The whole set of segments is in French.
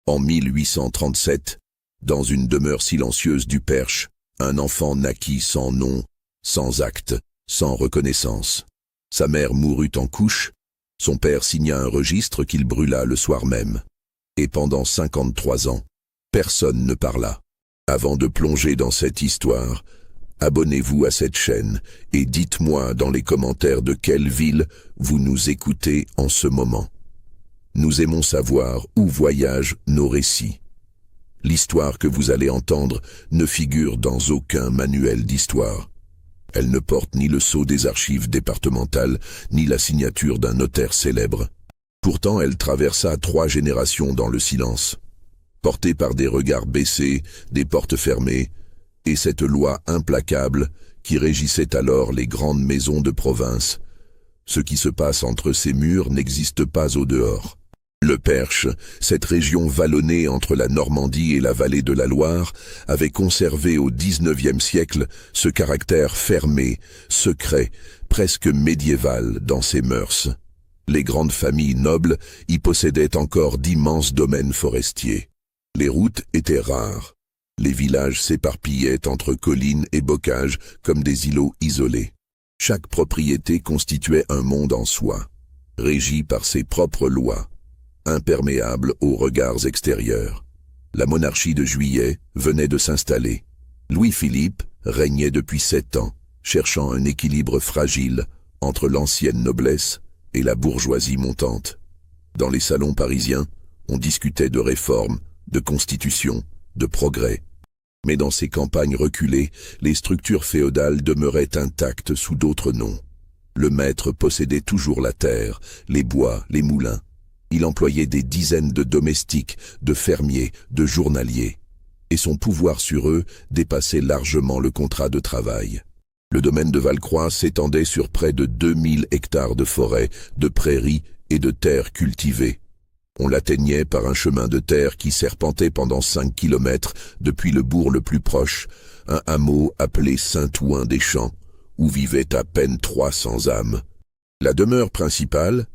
En 1837, dans une demeure silencieuse du Perche, un enfant naquit sans nom, sans acte, sans reconnaissance. Sa mère mourut en couche, son père signa un registre qu'il brûla le soir même. Et pendant 53 ans, personne ne parla. Avant de plonger dans cette histoire, abonnez-vous à cette chaîne et dites-moi dans les commentaires de quelle ville vous nous écoutez en ce moment. Nous aimons savoir où voyagent nos récits. L'histoire que vous allez entendre ne figure dans aucun manuel d'histoire. Elle ne porte ni le sceau des archives départementales, ni la signature d'un notaire célèbre. Pourtant, elle traversa 3 générations dans le silence, portée par des regards baissés, des portes fermées, et cette loi implacable qui régissait alors les grandes maisons de province. Ce qui se passe entre ces murs n'existe pas au dehors. Le Perche, cette région vallonnée entre la Normandie et la vallée de la Loire, avait conservé au XIXe siècle ce caractère fermé, secret, presque médiéval dans ses mœurs. Les grandes familles nobles y possédaient encore d'immenses domaines forestiers. Les routes étaient rares. Les villages s'éparpillaient entre collines et bocages comme des îlots isolés. Chaque propriété constituait un monde en soi, régi par ses propres lois, imperméable aux regards extérieurs. La monarchie de Juillet venait de s'installer. Louis-Philippe régnait depuis 7 ans, cherchant un équilibre fragile entre l'ancienne noblesse et la bourgeoisie montante. Dans les salons parisiens, on discutait de réformes, de constitution, de progrès. Mais dans ces campagnes reculées, les structures féodales demeuraient intactes sous d'autres noms. Le maître possédait toujours la terre, les bois, les moulins. Il employait des dizaines de domestiques, de fermiers, de journaliers. Et son pouvoir sur eux dépassait largement le contrat de travail. Le domaine de Valcroix s'étendait sur près de 2000 hectares de forêt, de prairies et de terres cultivées. On l'atteignait par un chemin de terre qui serpentait pendant 5 kilomètres depuis le bourg le plus proche, un hameau appelé Saint-Ouen-des-Champs, où vivaient à peine 300 âmes. La demeure principale,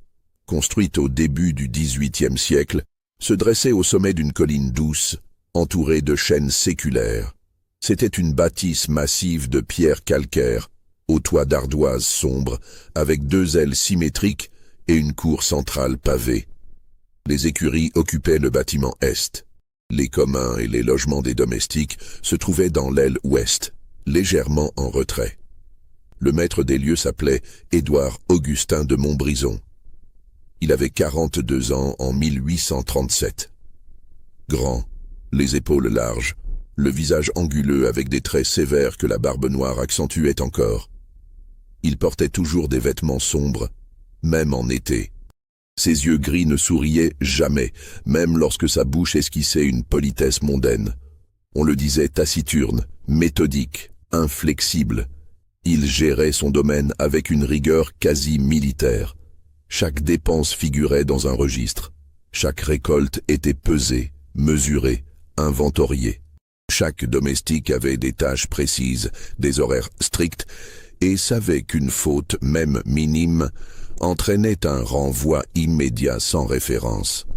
construite au début du XVIIIe siècle, se dressait au sommet d'une colline douce, entourée de chênes séculaires. C'était une bâtisse massive de pierres calcaires, au toit d'ardoise sombre, avec 2 ailes symétriques et une cour centrale pavée. Les écuries occupaient le bâtiment est. Les communs et les logements des domestiques se trouvaient dans l'aile ouest, légèrement en retrait. Le maître des lieux s'appelait Édouard Augustin de Montbrison. Il avait 42 ans en 1837. Grand, les épaules larges, le visage anguleux avec des traits sévères que la barbe noire accentuait encore. Il portait toujours des vêtements sombres, même en été. Ses yeux gris ne souriaient jamais, même lorsque sa bouche esquissait une politesse mondaine. On le disait taciturne, méthodique, inflexible. Il gérait son domaine avec une rigueur quasi militaire. Chaque dépense figurait dans un registre. Chaque récolte était pesée, mesurée, inventoriée. Chaque domestique avait des tâches précises, des horaires stricts, et savait qu'une faute, même minime, entraînait un renvoi immédiat sans référence.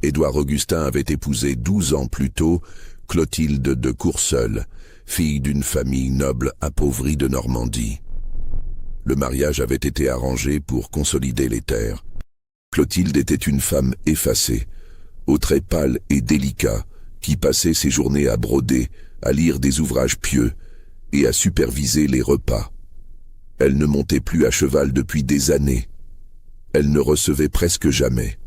Édouard Augustin avait épousé 12 ans plus tôt Clotilde de Courseul, fille d'une famille noble appauvrie de Normandie. Le mariage avait été arrangé pour consolider les terres. Clotilde était une femme effacée, aux traits pâles et délicats, qui passait ses journées à broder, à lire des ouvrages pieux et à superviser les repas. Elle ne montait plus à cheval depuis des années. Elle ne recevait presque jamais.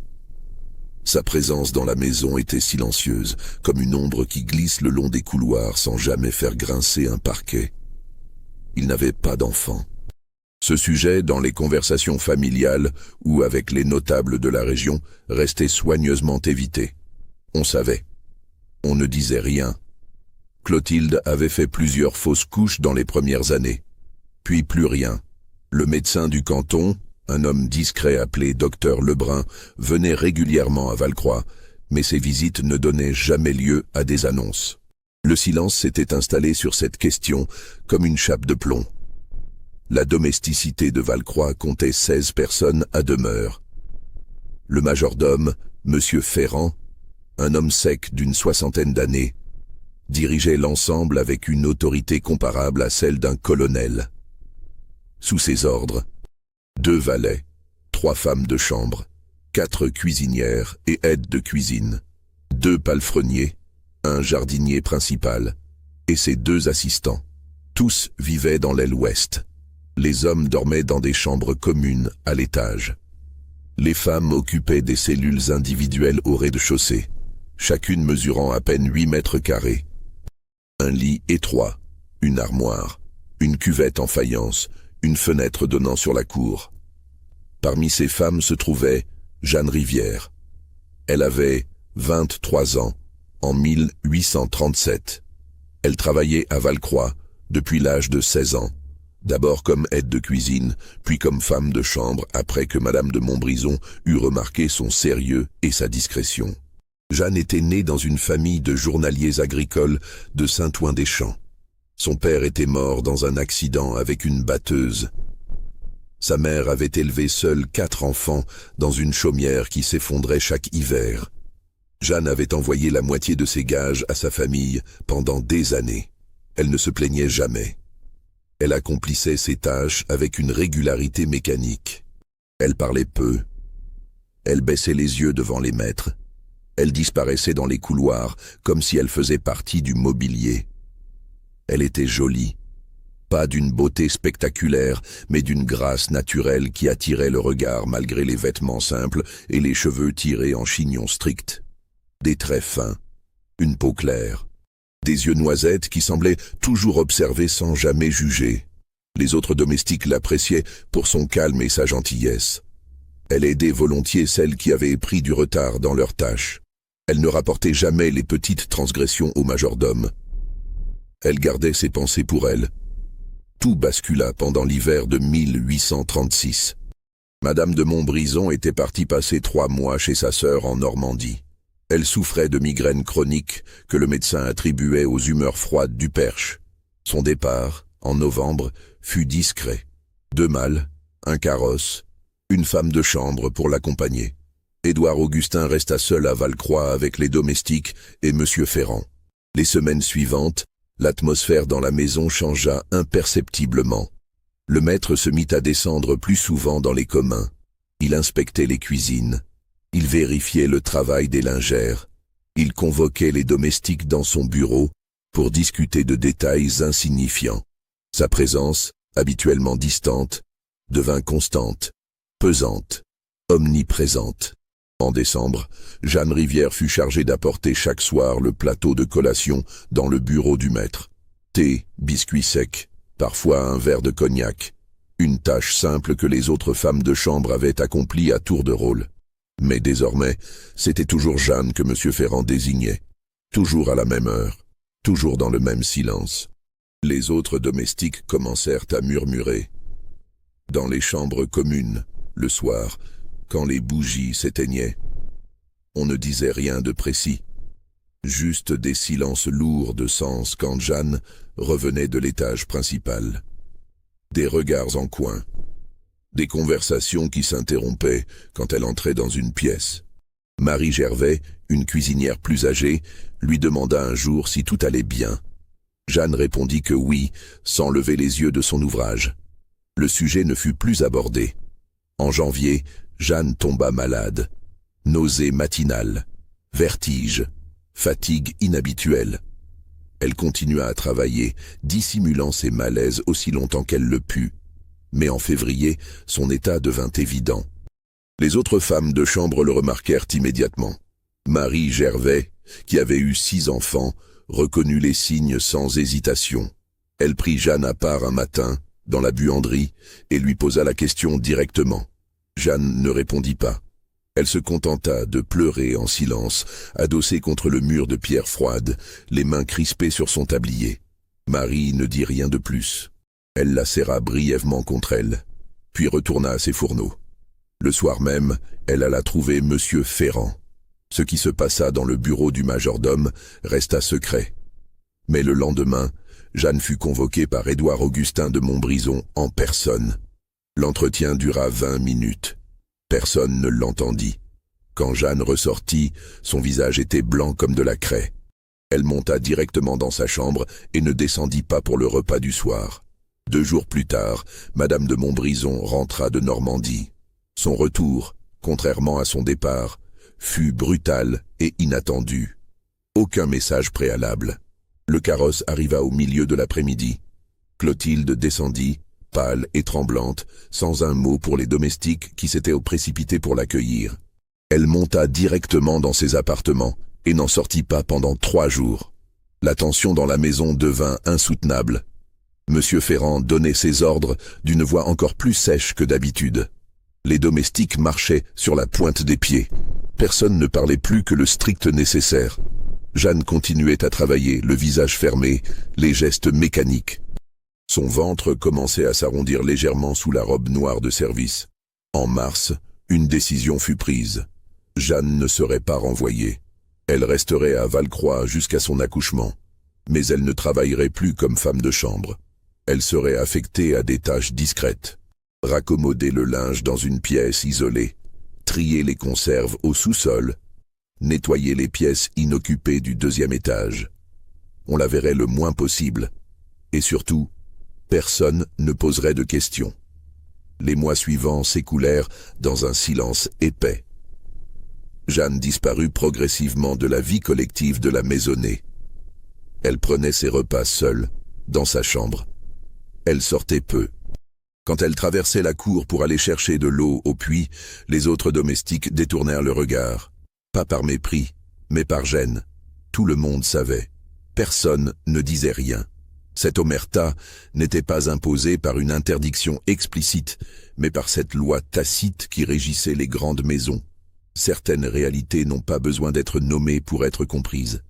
Sa présence dans la maison était silencieuse, comme une ombre qui glisse le long des couloirs sans jamais faire grincer un parquet. Il n'avait pas d'enfant. Ce sujet, dans les conversations familiales ou avec les notables de la région, restait soigneusement évité. On savait. On ne disait rien. Clotilde avait fait plusieurs fausses couches dans les premières années. Puis plus rien. Le médecin du canton, un homme discret appelé docteur Lebrun, venait régulièrement à Valcroix, mais ses visites ne donnaient jamais lieu à des annonces. Le silence s'était installé sur cette question comme une chape de plomb. La domesticité de Valcroix comptait 16 personnes à demeure. Le majordome, M. Ferrand, un homme sec d'une 60aine d'années, dirigeait l'ensemble avec une autorité comparable à celle d'un colonel. Sous ses ordres, 2 valets, 3 femmes de chambre, 4 cuisinières et aides de cuisine, 2 palefreniers, un jardinier principal et ses 2 assistants. Tous vivaient dans l'aile ouest. Les hommes dormaient dans des chambres communes à l'étage. Les femmes occupaient des cellules individuelles au rez-de-chaussée, chacune mesurant à peine 8 mètres carrés. Un lit étroit, une armoire, une cuvette en faïence, une fenêtre donnant sur la cour. Parmi ces femmes se trouvait Jeanne Rivière. Elle avait 23 ans en 1837. Elle travaillait à Valcroix depuis l'âge de 16 ans, d'abord comme aide de cuisine, puis comme femme de chambre après que Madame de Montbrison eut remarqué son sérieux et sa discrétion. Jeanne était née dans une famille de journaliers agricoles de Saint-Ouen-des-Champs. Son père était mort dans un accident avec une batteuse. Sa mère avait élevé seule 4 enfants dans une chaumière qui s'effondrait chaque hiver. Jeanne avait envoyé la moitié de ses gages à sa famille pendant des années. Elle ne se plaignait jamais. Elle accomplissait ses tâches avec une régularité mécanique. Elle parlait peu. Elle baissait les yeux devant les maîtres. Elle disparaissait dans les couloirs comme si elle faisait partie du mobilier. Elle était jolie. Pas d'une beauté spectaculaire, mais d'une grâce naturelle qui attirait le regard malgré les vêtements simples et les cheveux tirés en chignon strict. Des traits fins, une peau claire, des yeux noisettes qui semblaient toujours observer sans jamais juger. Les autres domestiques l'appréciaient pour son calme et sa gentillesse. Elle aidait volontiers celles qui avaient pris du retard dans leurs tâches. Elle ne rapportait jamais les petites transgressions au majordome. Elle gardait ses pensées pour elle. Tout bascula pendant l'hiver de 1836. Madame de Montbrison était partie passer 3 mois chez sa sœur en Normandie. Elle souffrait de migraines chroniques que le médecin attribuait aux humeurs froides du Perche. Son départ, en novembre, fut discret. 2 malles, un carrosse, une femme de chambre pour l'accompagner. Édouard Augustin resta seul à Valcroix avec les domestiques et Monsieur Ferrand. Les semaines suivantes, l'atmosphère dans la maison changea imperceptiblement. Le maître se mit à descendre plus souvent dans les communs. Il inspectait les cuisines. Il vérifiait le travail des lingères. Il convoquait les domestiques dans son bureau pour discuter de détails insignifiants. Sa présence, habituellement distante, devint constante, pesante, omniprésente. En décembre, Jeanne Rivière fut chargée d'apporter chaque soir le plateau de collation dans le bureau du maître. Thé, biscuits secs, parfois un verre de cognac. Une tâche simple que les autres femmes de chambre avaient accomplie à tour de rôle. Mais désormais, c'était toujours Jeanne que M. Ferrand désignait. Toujours à la même heure, toujours dans le même silence. Les autres domestiques commencèrent à murmurer. Dans les chambres communes, le soir, quand les bougies s'éteignaient, on ne disait rien de précis. Juste des silences lourds de sens quand Jeanne revenait de l'étage principal. Des regards en coin. Des conversations qui s'interrompaient quand elle entrait dans une pièce. Marie Gervais, une cuisinière plus âgée, lui demanda un jour si tout allait bien. Jeanne répondit que oui, sans lever les yeux de son ouvrage. Le sujet ne fut plus abordé. En janvier, Jeanne tomba malade. Nausées matinales, vertiges, fatigue inhabituelle. Elle continua à travailler, dissimulant ses malaises aussi longtemps qu'elle le put. Mais en février, son état devint évident. Les autres femmes de chambre le remarquèrent immédiatement. Marie Gervais, qui avait eu 6 enfants, reconnut les signes sans hésitation. Elle prit Jeanne à part un matin, dans la buanderie, et lui posa la question directement. Jeanne ne répondit pas. Elle se contenta de pleurer en silence, adossée contre le mur de pierre froide, les mains crispées sur son tablier. Marie ne dit rien de plus. Elle la serra brièvement contre elle, puis retourna à ses fourneaux. Le soir même, elle alla trouver Monsieur Ferrand. Ce qui se passa dans le bureau du majordome resta secret. Mais le lendemain, Jeanne fut convoquée par Édouard Augustin de Montbrison en personne. L'entretien dura 20 minutes. Personne ne l'entendit. Quand Jeanne ressortit, son visage était blanc comme de la craie. Elle monta directement dans sa chambre et ne descendit pas pour le repas du soir. 2 jours plus tard, Madame de Montbrison rentra de Normandie. Son retour, contrairement à son départ, fut brutal et inattendu. Aucun message préalable. Le carrosse arriva au milieu de l'après-midi. Clotilde descendit, pâle et tremblante, sans un mot pour les domestiques qui s'étaient précipités pour l'accueillir. Elle monta directement dans ses appartements et n'en sortit pas pendant 3 jours. La tension dans la maison devint insoutenable. Monsieur Ferrand donnait ses ordres d'une voix encore plus sèche que d'habitude. Les domestiques marchaient sur la pointe des pieds. Personne ne parlait plus que le strict nécessaire. Jeanne continuait à travailler, le visage fermé, les gestes mécaniques. Son ventre commençait à s'arrondir légèrement sous la robe noire de service. En mars, une décision fut prise. Jeanne ne serait pas renvoyée. Elle resterait à Valcroix jusqu'à son accouchement. Mais elle ne travaillerait plus comme femme de chambre. Elle serait affectée à des tâches discrètes. Raccommoder le linge dans une pièce isolée, trier les conserves au sous-sol, nettoyer les pièces inoccupées du 2e étage. On la verrait le moins possible. Et surtout, personne ne poserait de questions. Les mois suivants s'écoulèrent dans un silence épais. Jeanne disparut progressivement de la vie collective de la maisonnée. Elle prenait ses repas seule, dans sa chambre. Elle sortait peu. Quand elle traversait la cour pour aller chercher de l'eau au puits, les autres domestiques détournèrent le regard. Pas par mépris, mais par gêne. Tout le monde savait. Personne ne disait rien. Cette omerta n'était pas imposée par une interdiction explicite, mais par cette loi tacite qui régissait les grandes maisons. Certaines réalités n'ont pas besoin d'être nommées pour être comprises.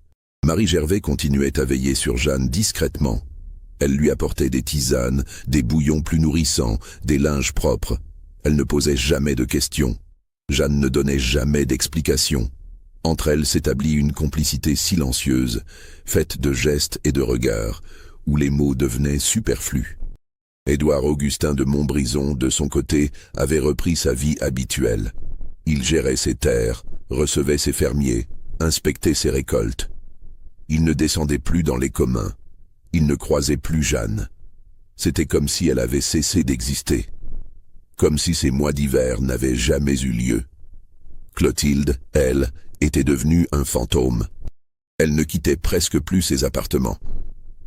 Marie Gervais continuait à veiller sur Jeanne discrètement. Elle lui apportait des tisanes, des bouillons plus nourrissants, des linges propres. Elle ne posait jamais de questions. Jeanne ne donnait jamais d'explications. Entre elles s'établit une complicité silencieuse, faite de gestes et de regards, où les mots devenaient superflus. Édouard Augustin de Montbrison, de son côté, avait repris sa vie habituelle. Il gérait ses terres, recevait ses fermiers, inspectait ses récoltes. Il ne descendait plus dans les communs. Il ne croisait plus Jeanne. C'était comme si elle avait cessé d'exister. Comme si ces mois d'hiver n'avaient jamais eu lieu. Clotilde, elle, était devenue un fantôme. Elle ne quittait presque plus ses appartements.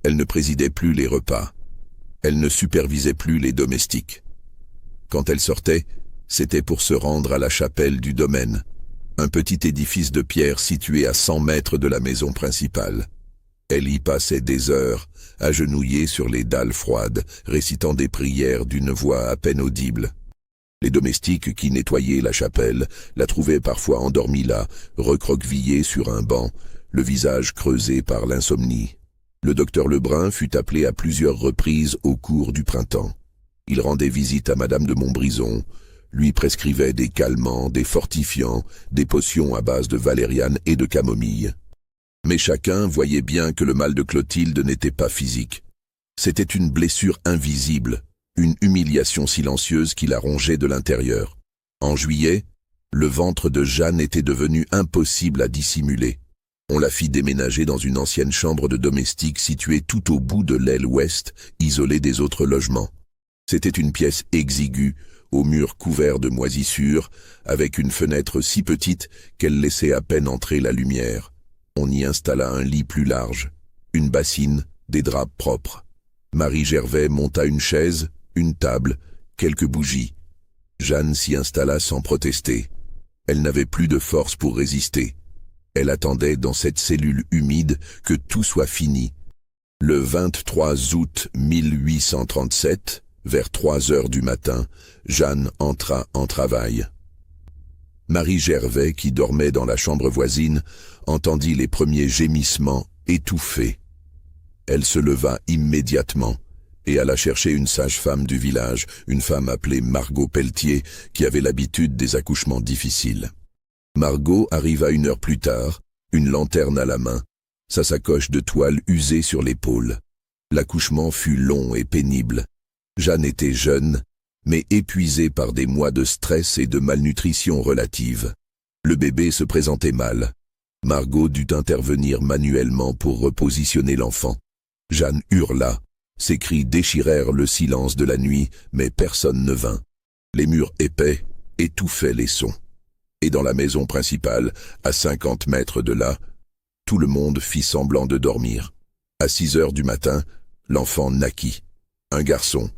Elle ne présidait plus les repas. Elle ne supervisait plus les domestiques. Quand elle sortait, c'était pour se rendre à la chapelle du domaine, un petit édifice de pierre situé à 100 mètres de la maison principale. Elle y passait des heures, agenouillée sur les dalles froides, récitant des prières d'une voix à peine audible. Les domestiques qui nettoyaient la chapelle la trouvaient parfois endormie là, recroquevillée sur un banc, le visage creusé par l'insomnie. Le docteur Lebrun fut appelé à plusieurs reprises au cours du printemps. Il rendait visite à Madame de Montbrison, lui prescrivait des calmants, des fortifiants, des potions à base de valériane et de camomille. Mais chacun voyait bien que le mal de Clotilde n'était pas physique. C'était une blessure invisible, une humiliation silencieuse qui la rongeait de l'intérieur. En juillet, le ventre de Jeanne était devenu impossible à dissimuler. On la fit déménager dans une ancienne chambre de domestique située tout au bout de l'aile ouest, isolée des autres logements. C'était une pièce exiguë, aux murs couverts de moisissures, avec une fenêtre si petite qu'elle laissait à peine entrer la lumière. On y installa un lit plus large, une bassine, des draps propres. Marie Gervais monta une chaise, une table, quelques bougies. Jeanne s'y installa sans protester. Elle n'avait plus de force pour résister. Elle attendait dans cette cellule humide que tout soit fini. Le 23 août 1837, vers 3 heures du matin, Jeanne entra en travail. Marie Gervais, qui dormait dans la chambre voisine, entendit les premiers gémissements étouffés. Elle se leva immédiatement et alla chercher une sage-femme du village, une femme appelée Margot Pelletier, qui avait l'habitude des accouchements difficiles. Margot arriva 1 heure plus tard, une lanterne à la main, sa sacoche de toile usée sur l'épaule. L'accouchement fut long et pénible. Jeanne était jeune, mais épuisée par des mois de stress et de malnutrition relative. Le bébé se présentait mal. Margot dut intervenir manuellement pour repositionner l'enfant. Jeanne hurla. Ses cris déchirèrent le silence de la nuit, mais personne ne vint. Les murs épais étouffaient les sons. Et dans la maison principale, à 50 mètres de là, tout le monde fit semblant de dormir. À 6 heures du matin, l'enfant naquit. Un garçon,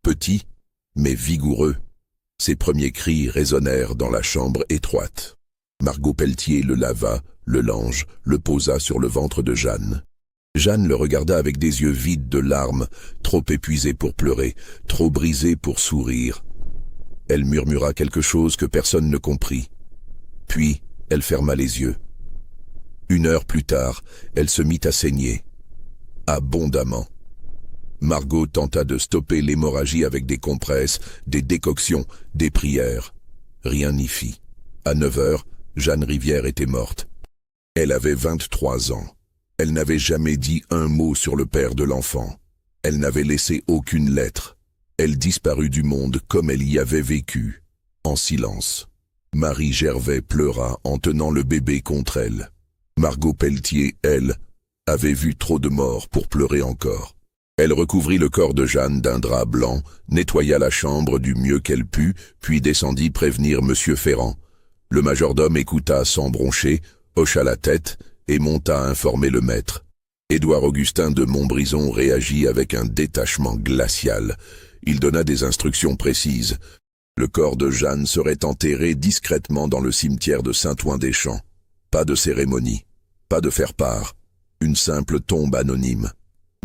petit, mais vigoureux. Ses premiers cris résonnèrent dans la chambre étroite. Margot Pelletier le lava, le lange, le posa sur le ventre de Jeanne. Jeanne le regarda avec des yeux vides de larmes, trop épuisée pour pleurer, trop brisée pour sourire. Elle murmura quelque chose que personne ne comprit. Puis, elle ferma les yeux. 1 heure plus tard, elle se mit à saigner. Abondamment. Margot tenta de stopper l'hémorragie avec des compresses, des décoctions, des prières. Rien n'y fit. À 9 heures, Jeanne Rivière était morte. Elle avait 23 ans. Elle n'avait jamais dit un mot sur le père de l'enfant. Elle n'avait laissé aucune lettre. Elle disparut du monde comme elle y avait vécu, en silence. Marie Gervais pleura en tenant le bébé contre elle. Margot Pelletier, elle, avait vu trop de morts pour pleurer encore. Elle recouvrit le corps de Jeanne d'un drap blanc, nettoya la chambre du mieux qu'elle put, puis descendit prévenir Monsieur Ferrand. Le majordome écouta sans broncher, hocha la tête et monta informer le maître. Édouard Augustin de Montbrison réagit avec un détachement glacial. Il donna des instructions précises. Le corps de Jeanne serait enterré discrètement dans le cimetière de Saint-Ouen-des-Champs. Pas de cérémonie, pas de faire-part, une simple tombe anonyme.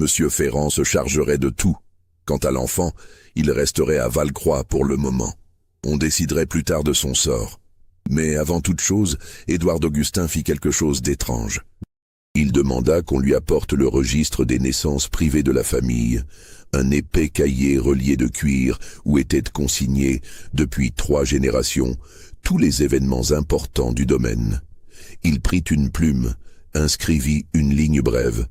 Monsieur Ferrand se chargerait de tout. Quant à l'enfant, il resterait à Valcroix pour le moment. On déciderait plus tard de son sort. Mais avant toute chose, Édouard d'Augustin fit quelque chose d'étrange. Il demanda qu'on lui apporte le registre des naissances privées de la famille, un épais cahier relié de cuir où étaient consignés, depuis 3 générations, tous les événements importants du domaine. Il prit une plume, inscrivit une ligne brève.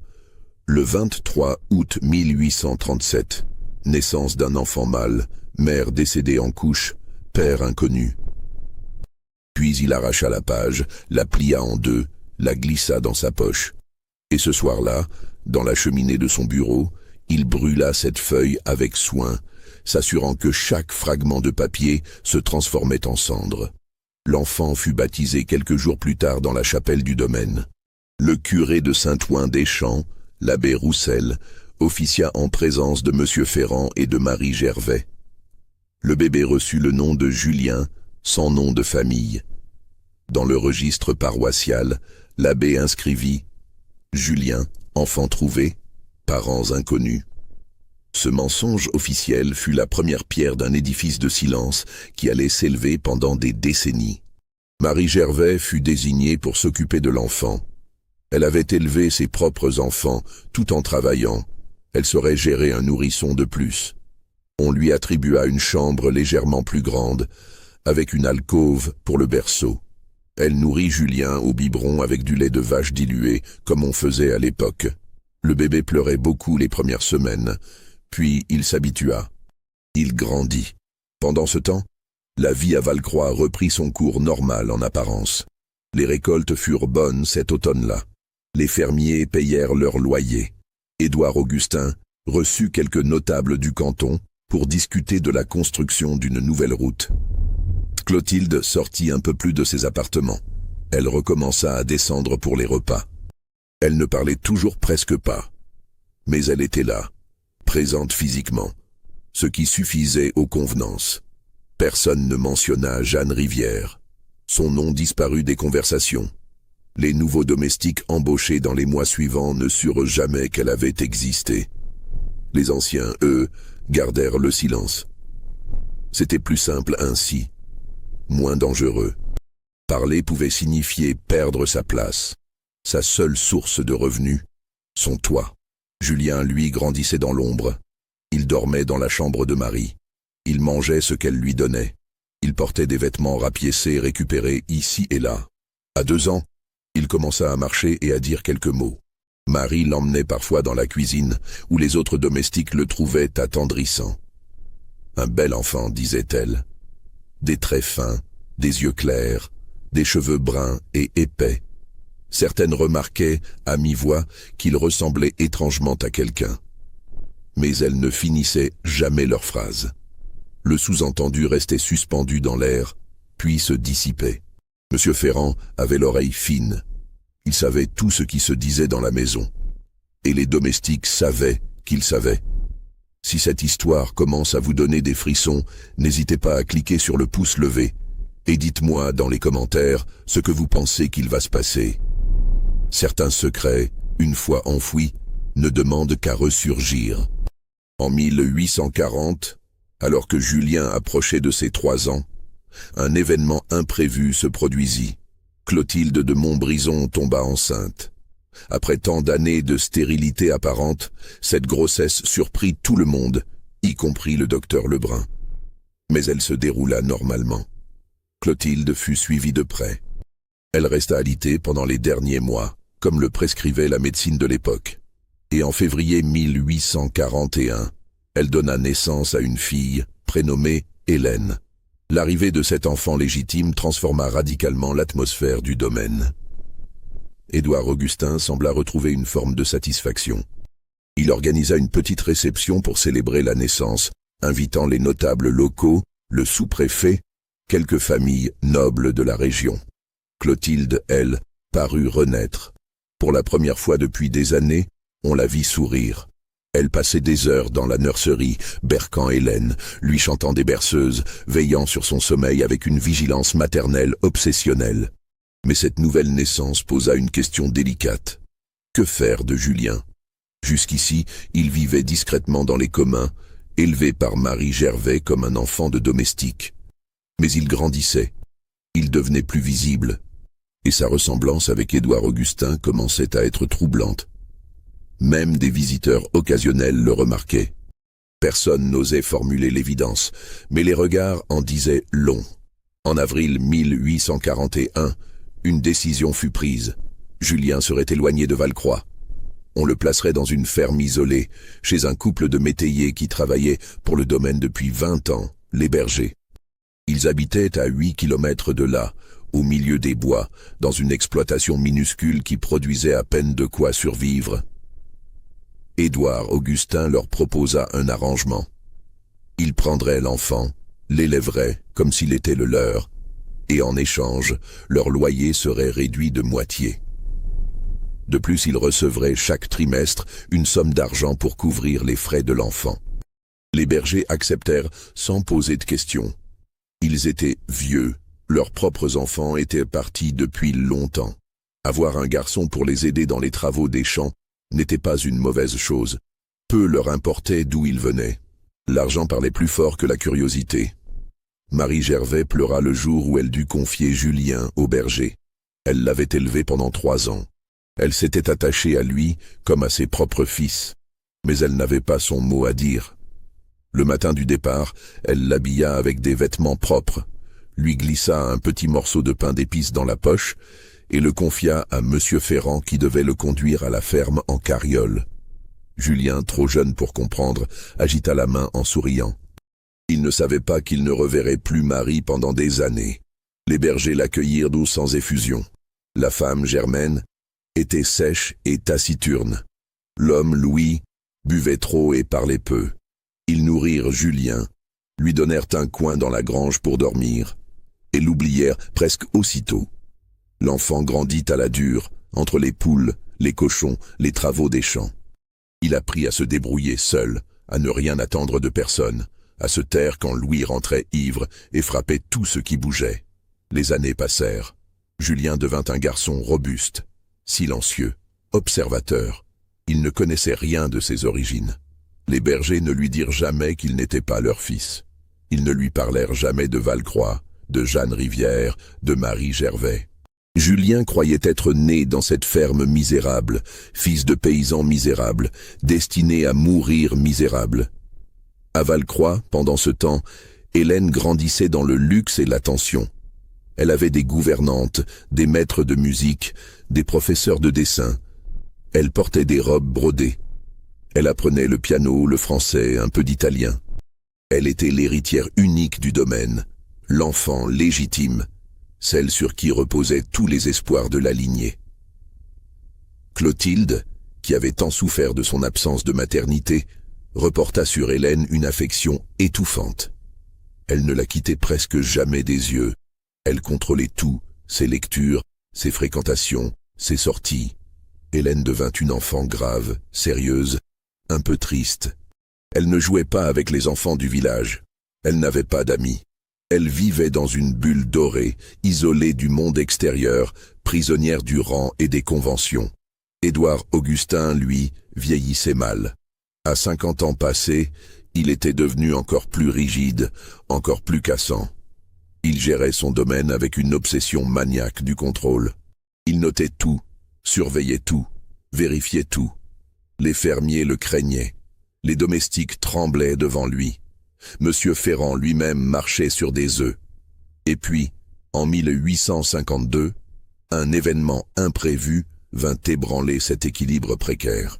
Le 23 août 1837, naissance d'un enfant mâle, mère décédée en couche, père inconnu. Puis il arracha la page, la plia en 2, la glissa dans sa poche. Et ce soir-là, dans la cheminée de son bureau, il brûla cette feuille avec soin, s'assurant que chaque fragment de papier se transformait en cendres. L'enfant fut baptisé quelques jours plus tard dans la chapelle du domaine. Le curé de Saint-Ouen-des-Champs, l'abbé Roussel, officia en présence de Monsieur Ferrand et de Marie Gervais. Le bébé reçut le nom de Julien, sans nom de famille. Dans le registre paroissial, l'abbé inscrivit « Julien, enfant trouvé, parents inconnus ». Ce mensonge officiel fut la première pierre d'un édifice de silence qui allait s'élever pendant des décennies. Marie Gervais fut désignée pour s'occuper de l'enfant. Elle avait élevé ses propres enfants tout en travaillant. Elle saurait gérer un nourrisson de plus. On lui attribua une chambre légèrement plus grande, avec une alcôve pour le berceau. Elle nourrit Julien au biberon avec du lait de vache dilué, comme on faisait à l'époque. Le bébé pleurait beaucoup les premières semaines, puis il s'habitua. Il grandit. Pendant ce temps, la vie à Valcroix reprit son cours normal en apparence. Les récoltes furent bonnes cet automne-là. Les fermiers payèrent leur loyer. Édouard Augustin reçut quelques notables du canton pour discuter de la construction d'une nouvelle route. Clotilde sortit un peu plus de ses appartements. Elle recommença à descendre pour les repas. Elle ne parlait toujours presque pas. Mais elle était là, présente physiquement, ce qui suffisait aux convenances. Personne ne mentionna Jeanne Rivière. Son nom disparut des conversations. Les nouveaux domestiques embauchés dans les mois suivants ne surent jamais qu'elle avait existé. Les anciens, eux, gardèrent le silence. C'était plus simple ainsi, moins dangereux. Parler pouvait signifier perdre sa place, sa seule source de revenus, son toit. Julien, lui, grandissait dans l'ombre. Il dormait dans la chambre de Marie. Il mangeait ce qu'elle lui donnait. Il portait des vêtements rapiécés récupérés ici et là. À 2 ans, il commença à marcher et à dire quelques mots. Marie l'emmenait parfois dans la cuisine, où les autres domestiques le trouvaient attendrissant. Un bel enfant, disait-elle. Des traits fins, des yeux clairs, des cheveux bruns et épais. Certaines remarquaient, à mi-voix, qu'il ressemblait étrangement à quelqu'un. Mais elles ne finissaient jamais leur phrase. Le sous-entendu restait suspendu dans l'air, puis se dissipait. Monsieur Ferrand avait l'oreille fine. Il savait tout ce qui se disait dans la maison. Et les domestiques savaient qu'il savait. Si cette histoire commence à vous donner des frissons, n'hésitez pas à cliquer sur le pouce levé. Et dites-moi dans les commentaires ce que vous pensez qu'il va se passer. Certains secrets, une fois enfouis, ne demandent qu'à ressurgir. En 1840, alors que Julien approchait de ses 3 ans, un événement imprévu se produisit. Clotilde de Montbrison tomba enceinte. Après tant d'années de stérilité apparente, cette grossesse surprit tout le monde, y compris le docteur Lebrun. Mais elle se déroula normalement. Clotilde fut suivie de près. Elle resta alitée pendant les derniers mois, comme le prescrivait la médecine de l'époque. Et en février 1841, elle donna naissance à une fille, prénommée Hélène. L'arrivée de cet enfant légitime transforma radicalement l'atmosphère du domaine. Édouard Augustin sembla retrouver une forme de satisfaction. Il organisa une petite réception pour célébrer la naissance, invitant les notables locaux, le sous-préfet, quelques familles nobles de la région. Clotilde, elle, parut renaître. Pour la première fois depuis des années, on la vit sourire. Elle passait des heures dans la nurserie, berçant Hélène, lui chantant des berceuses, veillant sur son sommeil avec une vigilance maternelle obsessionnelle. Mais cette nouvelle naissance posa une question délicate. Que faire de Julien? Jusqu'ici, il vivait discrètement dans les communs, élevé par Marie Gervais comme un enfant de domestique. Mais il grandissait. Il devenait plus visible. Et sa ressemblance avec Édouard Augustin commençait à être troublante. Même des visiteurs occasionnels le remarquaient. Personne n'osait formuler l'évidence, mais les regards en disaient long. En avril 1841, une décision fut prise. Julien serait éloigné de Valcroix. On le placerait dans une ferme isolée, chez un couple de métayers qui travaillaient pour le domaine depuis 20 ans, les bergers. Ils habitaient à 8 kilomètres de là, au milieu des bois, dans une exploitation minuscule qui produisait à peine de quoi survivre. Édouard Augustin leur proposa un arrangement. Il prendrait l'enfant, l'élèverait comme s'il était le leur, et en échange, leur loyer serait réduit de moitié. De plus, ils recevraient chaque trimestre une somme d'argent pour couvrir les frais de l'enfant. Les bergers acceptèrent sans poser de questions. Ils étaient vieux, leurs propres enfants étaient partis depuis longtemps. Avoir un garçon pour les aider dans les travaux des champs n'était pas une mauvaise chose. Peu leur importait d'où ils venaient. L'argent parlait plus fort que la curiosité. Marie Gervais pleura le jour où elle dut confier Julien au berger. Elle l'avait élevé pendant 3 ans. Elle s'était attachée à lui comme à ses propres fils. Mais elle n'avait pas son mot à dire. Le matin du départ, elle l'habilla avec des vêtements propres, lui glissa un petit morceau de pain d'épices dans la poche et le confia à Monsieur Ferrand qui devait le conduire à la ferme en carriole. Julien, trop jeune pour comprendre, agita la main en souriant. Il ne savait pas qu'il ne reverrait plus Marie pendant des années. Les bergers l'accueillirent d'eau sans effusion. La femme, Germaine, était sèche et taciturne. L'homme, Louis, buvait trop et parlait peu. Ils nourrirent Julien, lui donnèrent un coin dans la grange pour dormir, et l'oublièrent presque aussitôt. L'enfant grandit à la dure, entre les poules, les cochons, les travaux des champs. Il apprit à se débrouiller seul, à ne rien attendre de personne, à se taire quand Louis rentrait ivre et frappait tout ce qui bougeait. Les années passèrent. Julien devint un garçon robuste, silencieux, observateur. Il ne connaissait rien de ses origines. Les bergers ne lui dirent jamais qu'il n'était pas leur fils. Ils ne lui parlèrent jamais de Valcroix, de Jeanne Rivière, de Marie Gervais. Julien croyait être né dans cette ferme misérable, fils de paysan misérable, destiné à mourir misérable. À Valcroix, pendant ce temps, Hélène grandissait dans le luxe et l'attention. Elle avait des gouvernantes, des maîtres de musique, des professeurs de dessin. Elle portait des robes brodées. Elle apprenait le piano, le français, un peu d'italien. Elle était l'héritière unique du domaine, l'enfant légitime. celle sur qui reposaient tous les espoirs de la lignée. Clotilde, qui avait tant souffert de son absence de maternité, reporta sur Hélène une affection étouffante. Elle ne la quittait presque jamais des yeux. Elle contrôlait tout, ses lectures, ses fréquentations, ses sorties. Hélène devint une enfant grave, sérieuse, un peu triste. Elle ne jouait pas avec les enfants du village. Elle n'avait pas d'amis. Elle vivait dans une bulle dorée, isolée du monde extérieur, prisonnière du rang et des conventions. Édouard Augustin, lui, vieillissait mal. À 50 ans passés, il était devenu encore plus rigide, encore plus cassant. Il gérait son domaine avec une obsession maniaque du contrôle. Il notait tout, surveillait tout, vérifiait tout. Les fermiers le craignaient. Les domestiques tremblaient devant lui. Monsieur Ferrand lui-même marchait sur des œufs. Et puis, en 1852, un événement imprévu vint ébranler cet équilibre précaire.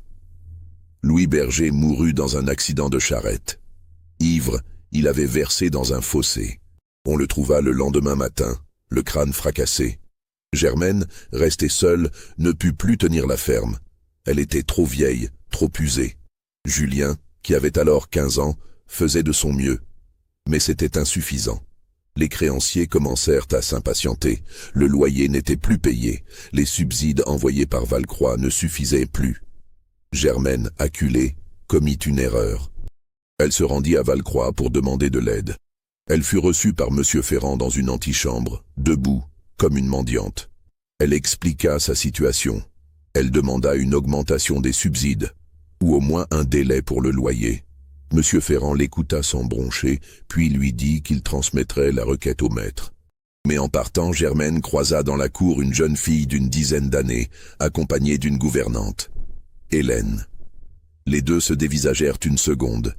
Louis Berger mourut dans un accident de charrette. Ivre, il avait versé dans un fossé. On le trouva le lendemain matin, le crâne fracassé. Germaine, restée seule, ne put plus tenir la ferme. Elle était trop vieille, trop usée. Julien, qui avait alors 15 ans, faisait de son mieux. Mais c'était insuffisant. Les créanciers commencèrent à s'impatienter. Le loyer n'était plus payé. Les subsides envoyés par Valcroix ne suffisaient plus. Germaine, acculée, commit une erreur. Elle se rendit à Valcroix pour demander de l'aide. Elle fut reçue par Monsieur Ferrand dans une antichambre, debout, comme une mendiante. Elle expliqua sa situation. Elle demanda une augmentation des subsides, ou au moins un délai pour le loyer. Monsieur Ferrand l'écouta sans broncher, puis lui dit qu'il transmettrait la requête au maître. Mais en partant, Germaine croisa dans la cour une jeune fille d'une dizaine d'années, accompagnée d'une gouvernante. Hélène. Les deux se dévisagèrent une seconde.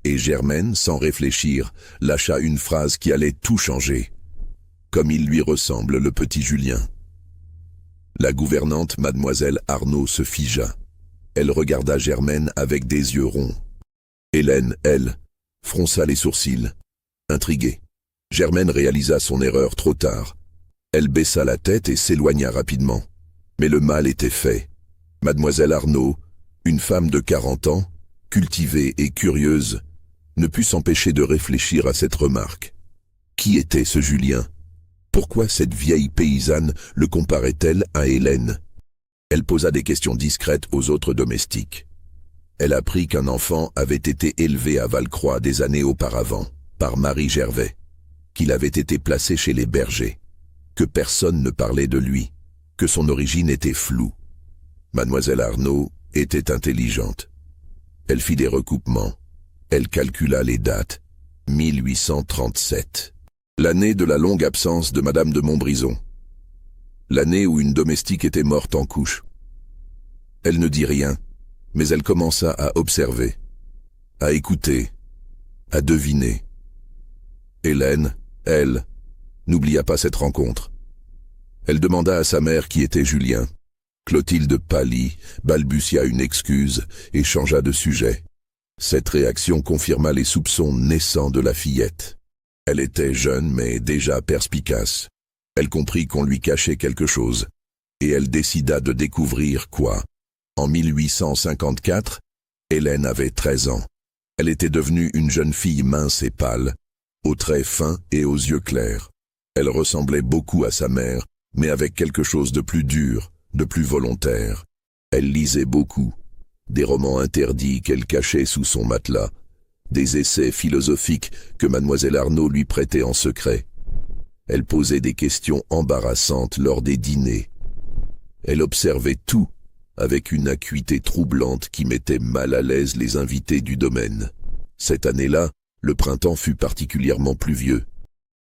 Et Germaine, sans réfléchir, lâcha une phrase qui allait tout changer. Comme il lui ressemble, le petit Julien. La gouvernante, mademoiselle Arnaud, se figea. Elle regarda Germaine avec des yeux ronds. Hélène, elle, fronça les sourcils. Intriguée. Germaine réalisa son erreur trop tard. Elle baissa la tête et s'éloigna rapidement. Mais le mal était fait. Mademoiselle Arnaud, une femme de 40 ans, cultivée et curieuse, ne put s'empêcher de réfléchir à cette remarque. Qui était ce Julien? Pourquoi cette vieille paysanne le comparait-elle à Hélène? Elle posa des questions discrètes aux autres domestiques. Elle apprit qu'un enfant avait été élevé à Valcroix des années auparavant, par Marie Gervais, qu'il avait été placé chez les Bergers, que personne ne parlait de lui, que son origine était floue. Mademoiselle Arnaud était intelligente. Elle fit des recoupements. Elle calcula les dates. 1837. L'année de la longue absence de Madame de Montbrison. L'année où une domestique était morte en couche. Elle ne dit rien, mais elle commença à observer, à écouter, à deviner. Hélène, elle, n'oublia pas cette rencontre. Elle demanda à sa mère qui était Julien. Clotilde pâlit, balbutia une excuse et changea de sujet. Cette réaction confirma les soupçons naissants de la fillette. Elle était jeune mais déjà perspicace. Elle comprit qu'on lui cachait quelque chose, et elle décida de découvrir quoi. En 1854, Hélène avait 13 ans. Elle était devenue une jeune fille mince et pâle, aux traits fins et aux yeux clairs. Elle ressemblait beaucoup à sa mère, mais avec quelque chose de plus dur, de plus volontaire. Elle lisait beaucoup, des romans interdits qu'elle cachait sous son matelas, des essais philosophiques que mademoiselle Arnaud lui prêtait en secret. Elle posait des questions embarrassantes lors des dîners. Elle observait tout, avec une acuité troublante qui mettait mal à l'aise les invités du domaine. Cette année-là, le printemps fut particulièrement pluvieux.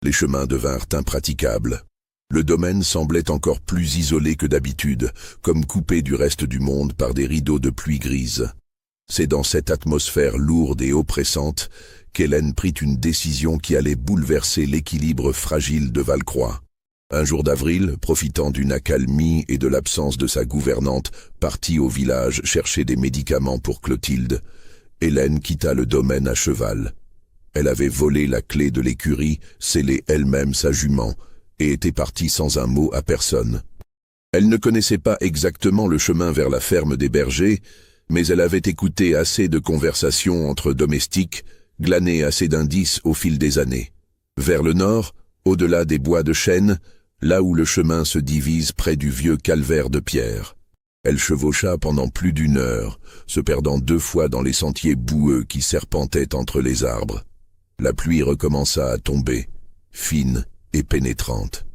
Les chemins devinrent impraticables. Le domaine semblait encore plus isolé que d'habitude, comme coupé du reste du monde par des rideaux de pluie grise. C'est dans cette atmosphère lourde et oppressante qu'Hélène prit une décision qui allait bouleverser l'équilibre fragile de Valcroix. Un jour d'avril, profitant d'une accalmie et de l'absence de sa gouvernante, partie au village chercher des médicaments pour Clotilde, Hélène quitta le domaine à cheval. Elle avait volé la clé de l'écurie, scellé elle-même sa jument, et était partie sans un mot à personne. Elle ne connaissait pas exactement le chemin vers la ferme des bergers, mais elle avait écouté assez de conversations entre domestiques, glané assez d'indices au fil des années. Vers le nord, au-delà des bois de chêne, là où le chemin se divise près du vieux calvaire de pierre. Elle chevaucha pendant plus d'une heure, se perdant 2 fois dans les sentiers boueux qui serpentaient entre les arbres. La pluie recommença à tomber, fine et pénétrante.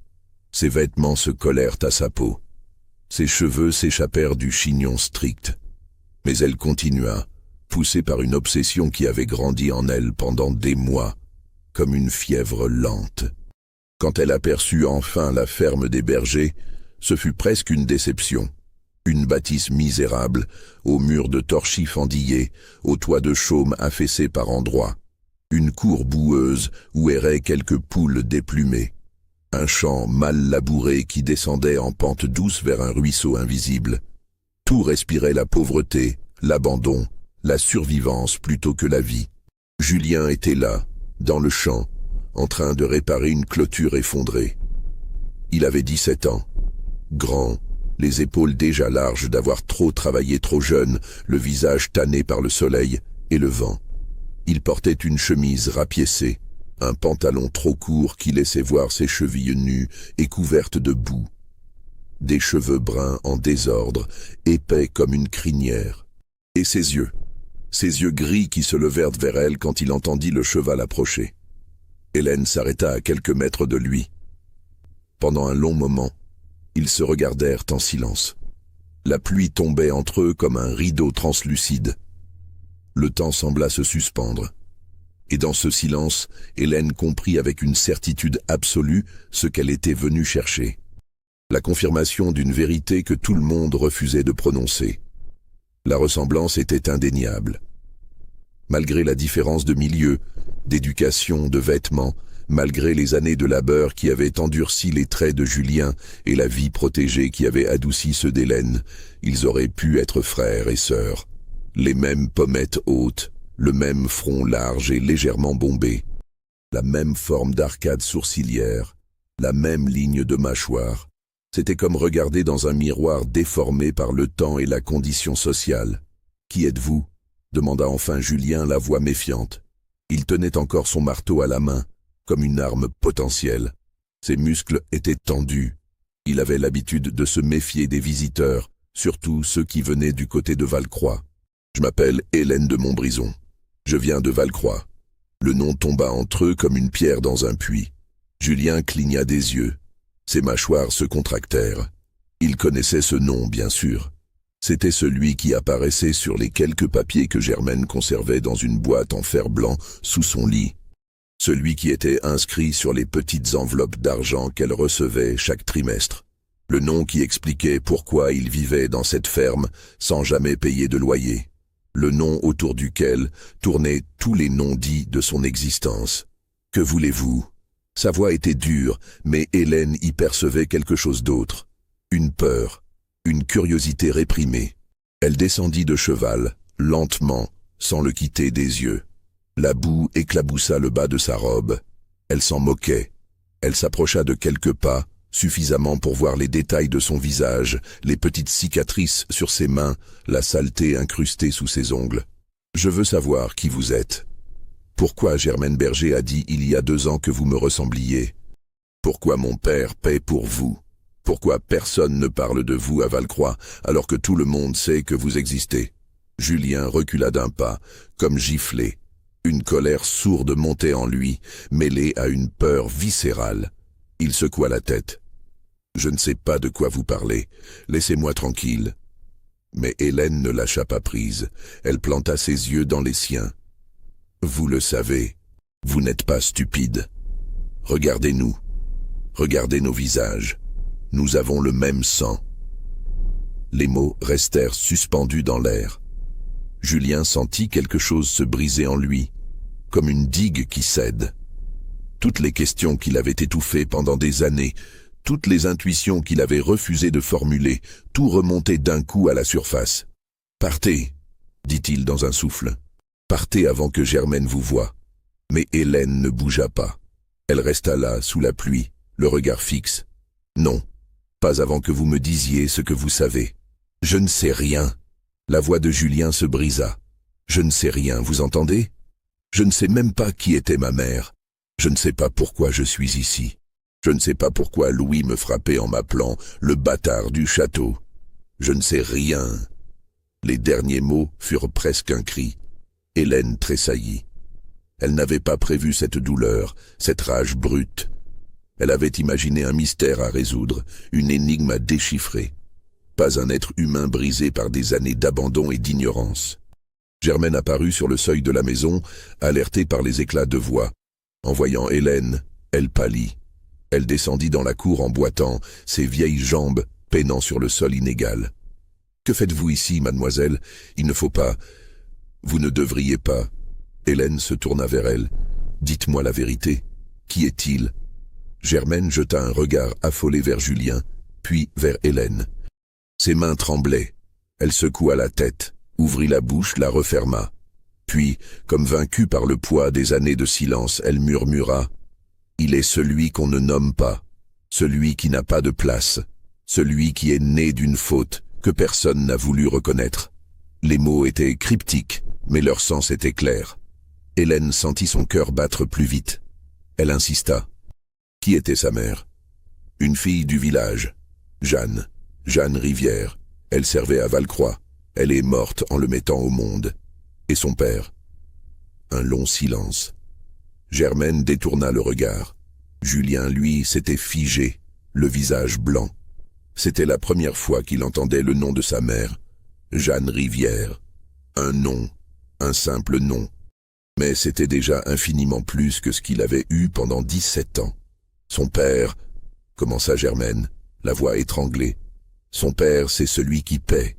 Ses vêtements se collèrent à sa peau. Ses cheveux s'échappèrent du chignon strict. Mais elle continua, poussée par une obsession qui avait grandi en elle pendant des mois, comme une fièvre lente. Quand elle aperçut enfin la ferme des bergers, ce fut presque une déception. Une bâtisse misérable, aux murs de torchis fendillés, aux toits de chaume affaissés par endroits. Une cour boueuse où erraient quelques poules déplumées. Un champ mal labouré qui descendait en pente douce vers un ruisseau invisible. Tout respirait la pauvreté, l'abandon, la survivance plutôt que la vie. Julien était là, dans le champ, en train de réparer une clôture effondrée. Il avait 17 ans. Grand, les épaules déjà larges d'avoir trop travaillé trop jeune, le visage tanné par le soleil et le vent. Il portait une chemise rapiécée, un pantalon trop court qui laissait voir ses chevilles nues et couvertes de boue. Des cheveux bruns en désordre, épais comme une crinière. Et ses yeux gris qui se levèrent vers elle quand il entendit le cheval approcher. Hélène s'arrêta à quelques mètres de lui. Pendant un long moment, ils se regardèrent en silence. La pluie tombait entre eux comme un rideau translucide. Le temps sembla se suspendre. Et dans ce silence, Hélène comprit avec une certitude absolue ce qu'elle était venue chercher. La confirmation d'une vérité que tout le monde refusait de prononcer. La ressemblance était indéniable. Malgré la différence de milieu, d'éducation, de vêtements, malgré les années de labeur qui avaient endurci les traits de Julien et la vie protégée qui avait adouci ceux d'Hélène, ils auraient pu être frères et sœurs. Les mêmes pommettes hautes, le même front large et légèrement bombé, la même forme d'arcade sourcilière, la même ligne de mâchoire. C'était comme regarder dans un miroir déformé par le temps et la condition sociale. « Qui êtes-vous » demanda enfin Julien, la voix méfiante. Il tenait encore son marteau à la main, comme une arme potentielle. Ses muscles étaient tendus. Il avait l'habitude de se méfier des visiteurs, surtout ceux qui venaient du côté de Valcroix. « Je m'appelle Hélène de Montbrison. Je viens de Valcroix. » Le nom tomba entre eux comme une pierre dans un puits. Julien cligna des yeux. Ses mâchoires se contractèrent. Il connaissait ce nom, bien sûr. C'était celui qui apparaissait sur les quelques papiers que Germaine conservait dans une boîte en fer blanc sous son lit. Celui qui était inscrit sur les petites enveloppes d'argent qu'elle recevait chaque trimestre. Le nom qui expliquait pourquoi il vivait dans cette ferme sans jamais payer de loyer. Le nom autour duquel tournaient tous les non-dits de son existence. Que voulez-vous ? Sa voix était dure, mais Hélène y percevait quelque chose d'autre. Une peur, une curiosité réprimée. Elle descendit de cheval, lentement, sans le quitter des yeux. La boue éclaboussa le bas de sa robe. Elle s'en moquait. Elle s'approcha de quelques pas, suffisamment pour voir les détails de son visage, les petites cicatrices sur ses mains, la saleté incrustée sous ses ongles. « Je veux savoir qui vous êtes. Pourquoi Germaine Berger a dit il y a 2 ans que vous me ressembliez? Pourquoi mon père paie pour vous? Pourquoi personne ne parle de vous à Valcroix alors que tout le monde sait que vous existez ?» Julien recula d'un pas, comme giflé. Une colère sourde montait en lui, mêlée à une peur viscérale. Il secoua la tête. « Je ne sais pas de quoi vous parlez. Laissez-moi tranquille. » Mais Hélène ne lâcha pas prise. Elle planta ses yeux dans les siens. « Vous le savez. Vous n'êtes pas stupide. Regardez-nous. Regardez nos visages. Nous avons le même sang. » Les mots restèrent suspendus dans l'air. Julien sentit quelque chose se briser en lui, comme une digue qui cède. Toutes les questions qu'il avait étouffées pendant des années, toutes les intuitions qu'il avait refusé de formuler, tout remontait d'un coup à la surface. « Partez, » dit-il dans un souffle. « Partez avant que Germaine vous voie. » Mais Hélène ne bougea pas. Elle resta là, sous la pluie, le regard fixe. Non, pas avant que vous me disiez ce que vous savez. Je ne sais rien. La voix de Julien se brisa. Je ne sais rien, vous entendez? Je ne sais même pas qui était ma mère. Je ne sais pas pourquoi je suis ici. Je ne sais pas pourquoi Louis me frappait en m'appelant le bâtard du château. Je ne sais rien. Les derniers mots furent presque un cri. Hélène tressaillit. Elle n'avait pas prévu cette douleur, cette rage brute. Elle avait imaginé un mystère à résoudre, une énigme à déchiffrer. Pas un être humain brisé par des années d'abandon et d'ignorance. Germaine apparut sur le seuil de la maison, alertée par les éclats de voix. En voyant Hélène, elle pâlit. Elle descendit dans la cour en boitant, ses vieilles jambes peinant sur le sol inégal. « Que faites-vous ici, mademoiselle? Il ne faut pas. Vous ne devriez pas. » Hélène se tourna vers elle. « Dites-moi la vérité. Qui est-il » Germaine jeta un regard affolé vers Julien, puis vers Hélène. Ses mains tremblaient. Elle secoua la tête, ouvrit la bouche, la referma. Puis, comme vaincue par le poids des années de silence, elle murmura « Il est celui qu'on ne nomme pas, celui qui n'a pas de place, celui qui est né d'une faute que personne n'a voulu reconnaître. » Les mots étaient cryptiques, mais leur sens était clair. Hélène sentit son cœur battre plus vite. Elle insista. Qui était sa mère? Une fille du village, Jeanne Rivière. Elle servait à Valcroix. Elle est morte en le mettant au monde. Et son père? Un long silence. Germaine détourna le regard. Julien, lui, s'était figé, le visage blanc. C'était la première fois qu'il entendait le nom de sa mère, Jeanne Rivière. Un nom, un simple nom. Mais c'était déjà infiniment plus que ce qu'il avait eu pendant 17 ans. Son père, commença Germaine, la voix étranglée. Son père, c'est celui qui paie,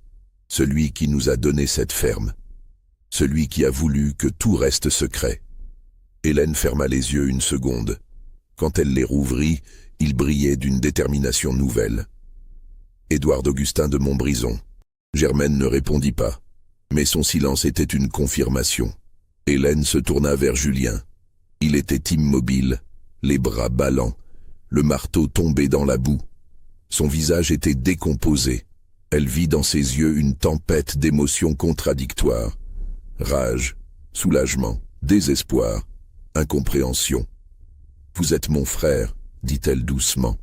celui qui nous a donné cette ferme, celui qui a voulu que tout reste secret. Hélène ferma les yeux une seconde. Quand elle les rouvrit, ils brillaient d'une détermination nouvelle. Édouard Augustin de Montbrison. Germaine ne répondit pas, mais son silence était une confirmation. Hélène se tourna vers Julien. Il était immobile, les bras ballants, le marteau tombé dans la boue. Son visage était décomposé. Elle vit dans ses yeux une tempête d'émotions contradictoires. Rage, soulagement, désespoir, incompréhension. « Vous êtes mon frère », dit-elle doucement.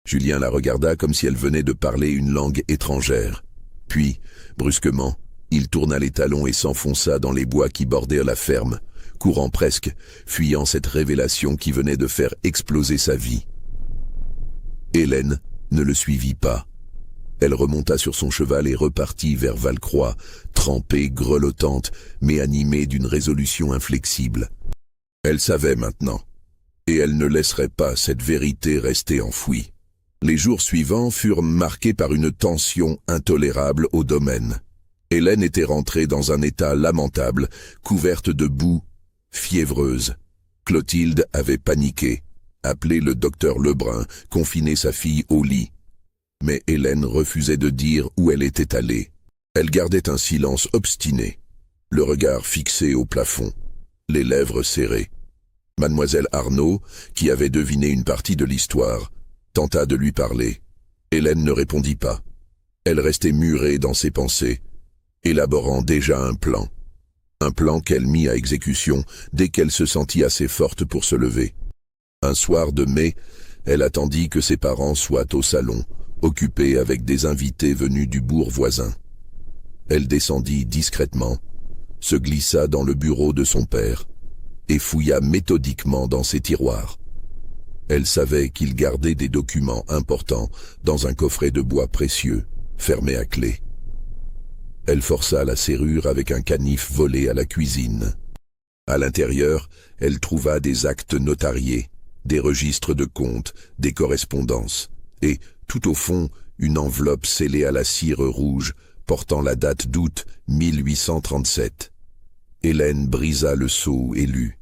Julien la regarda comme si elle venait de parler une langue étrangère. Puis, brusquement, il tourna les talons et s'enfonça dans les bois qui bordèrent la ferme, courant presque, fuyant cette révélation qui venait de faire exploser sa vie. Hélène ne le suivit pas. Elle remonta sur son cheval et repartit vers Valcroix, trempée, grelottante, mais animée d'une résolution inflexible. Elle savait maintenant, et elle ne laisserait pas cette vérité rester enfouie. Les jours suivants furent marqués par une tension intolérable au domaine. Hélène était rentrée dans un état lamentable, couverte de boue, fiévreuse. Clotilde avait paniqué, appelé le docteur Lebrun, confiné sa fille au lit. Mais Hélène refusait de dire où elle était allée. Elle gardait un silence obstiné, le regard fixé au plafond, les lèvres serrées. Mademoiselle Arnaud, qui avait deviné une partie de l'histoire, tenta de lui parler. Hélène ne répondit pas. Elle restait murée dans ses pensées, élaborant déjà un plan. Un plan qu'elle mit à exécution dès qu'elle se sentit assez forte pour se lever. Un soir de mai, elle attendit que ses parents soient au salon, occupés avec des invités venus du bourg voisin. Elle descendit discrètement, se glissa dans le bureau de son père et fouilla méthodiquement dans ses tiroirs. Elle savait qu'il gardait des documents importants dans un coffret de bois précieux, fermé à clé. Elle força la serrure avec un canif volé à la cuisine. À l'intérieur, elle trouva des actes notariés, des registres de comptes, des correspondances, et, tout au fond, une enveloppe scellée à la cire rouge, portant la date d'août 1837. Hélène brisa le sceau et lut.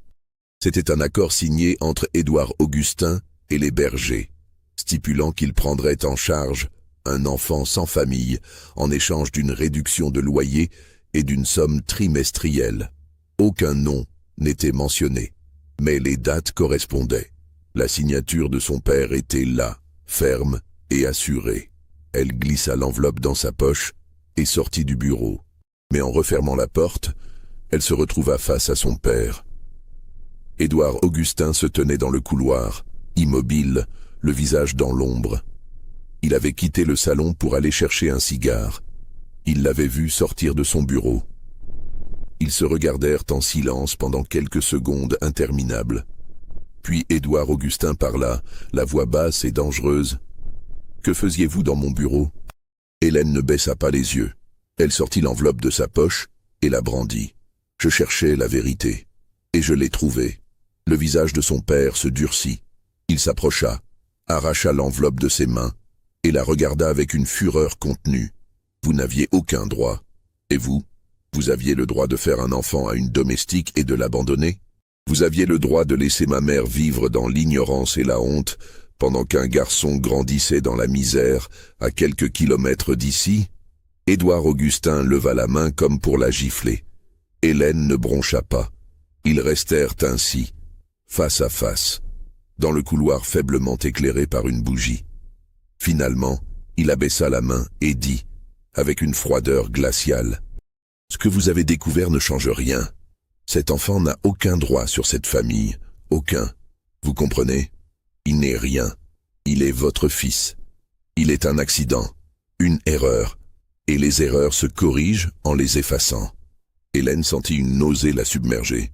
C'était un accord signé entre Édouard Augustin et les bergers, stipulant qu'ils prendraient en charge un enfant sans famille en échange d'une réduction de loyer et d'une somme trimestrielle. Aucun nom n'était mentionné, mais les dates correspondaient. La signature de son père était là, ferme et assurée. Elle glissa l'enveloppe dans sa poche et sortit du bureau. Mais en refermant la porte, elle se retrouva face à son père. Édouard Augustin se tenait dans le couloir, immobile, le visage dans l'ombre. Il avait quitté le salon pour aller chercher un cigare. Il l'avait vu sortir de son bureau. Ils se regardèrent en silence pendant quelques secondes interminables. Puis Édouard Augustin parla, la voix basse et dangereuse. « Que faisiez-vous dans mon bureau ?» Hélène ne baissa pas les yeux. Elle sortit l'enveloppe de sa poche et la brandit. « Je cherchais la vérité. Et je l'ai trouvée. » Le visage de son père se durcit. Il s'approcha, arracha l'enveloppe de ses mains et la regarda avec une fureur contenue. « Vous n'aviez aucun droit. Et vous aviez le droit de faire un enfant à une domestique et de l'abandonner? Vous aviez le droit de laisser ma mère vivre dans l'ignorance et la honte pendant qu'un garçon grandissait dans la misère à quelques kilomètres d'ici ?» Édouard Augustin leva la main comme pour la gifler. Hélène ne broncha pas. Ils restèrent ainsi, face à face, dans le couloir faiblement éclairé par une bougie. Finalement, il abaissa la main et dit, avec une froideur glaciale, « Ce que vous avez découvert ne change rien. Cet enfant n'a aucun droit sur cette famille, aucun. Vous comprenez? Il n'est rien. Il est votre fils. Il est un accident, une erreur, et les erreurs se corrigent en les effaçant. » Hélène sentit une nausée la submerger.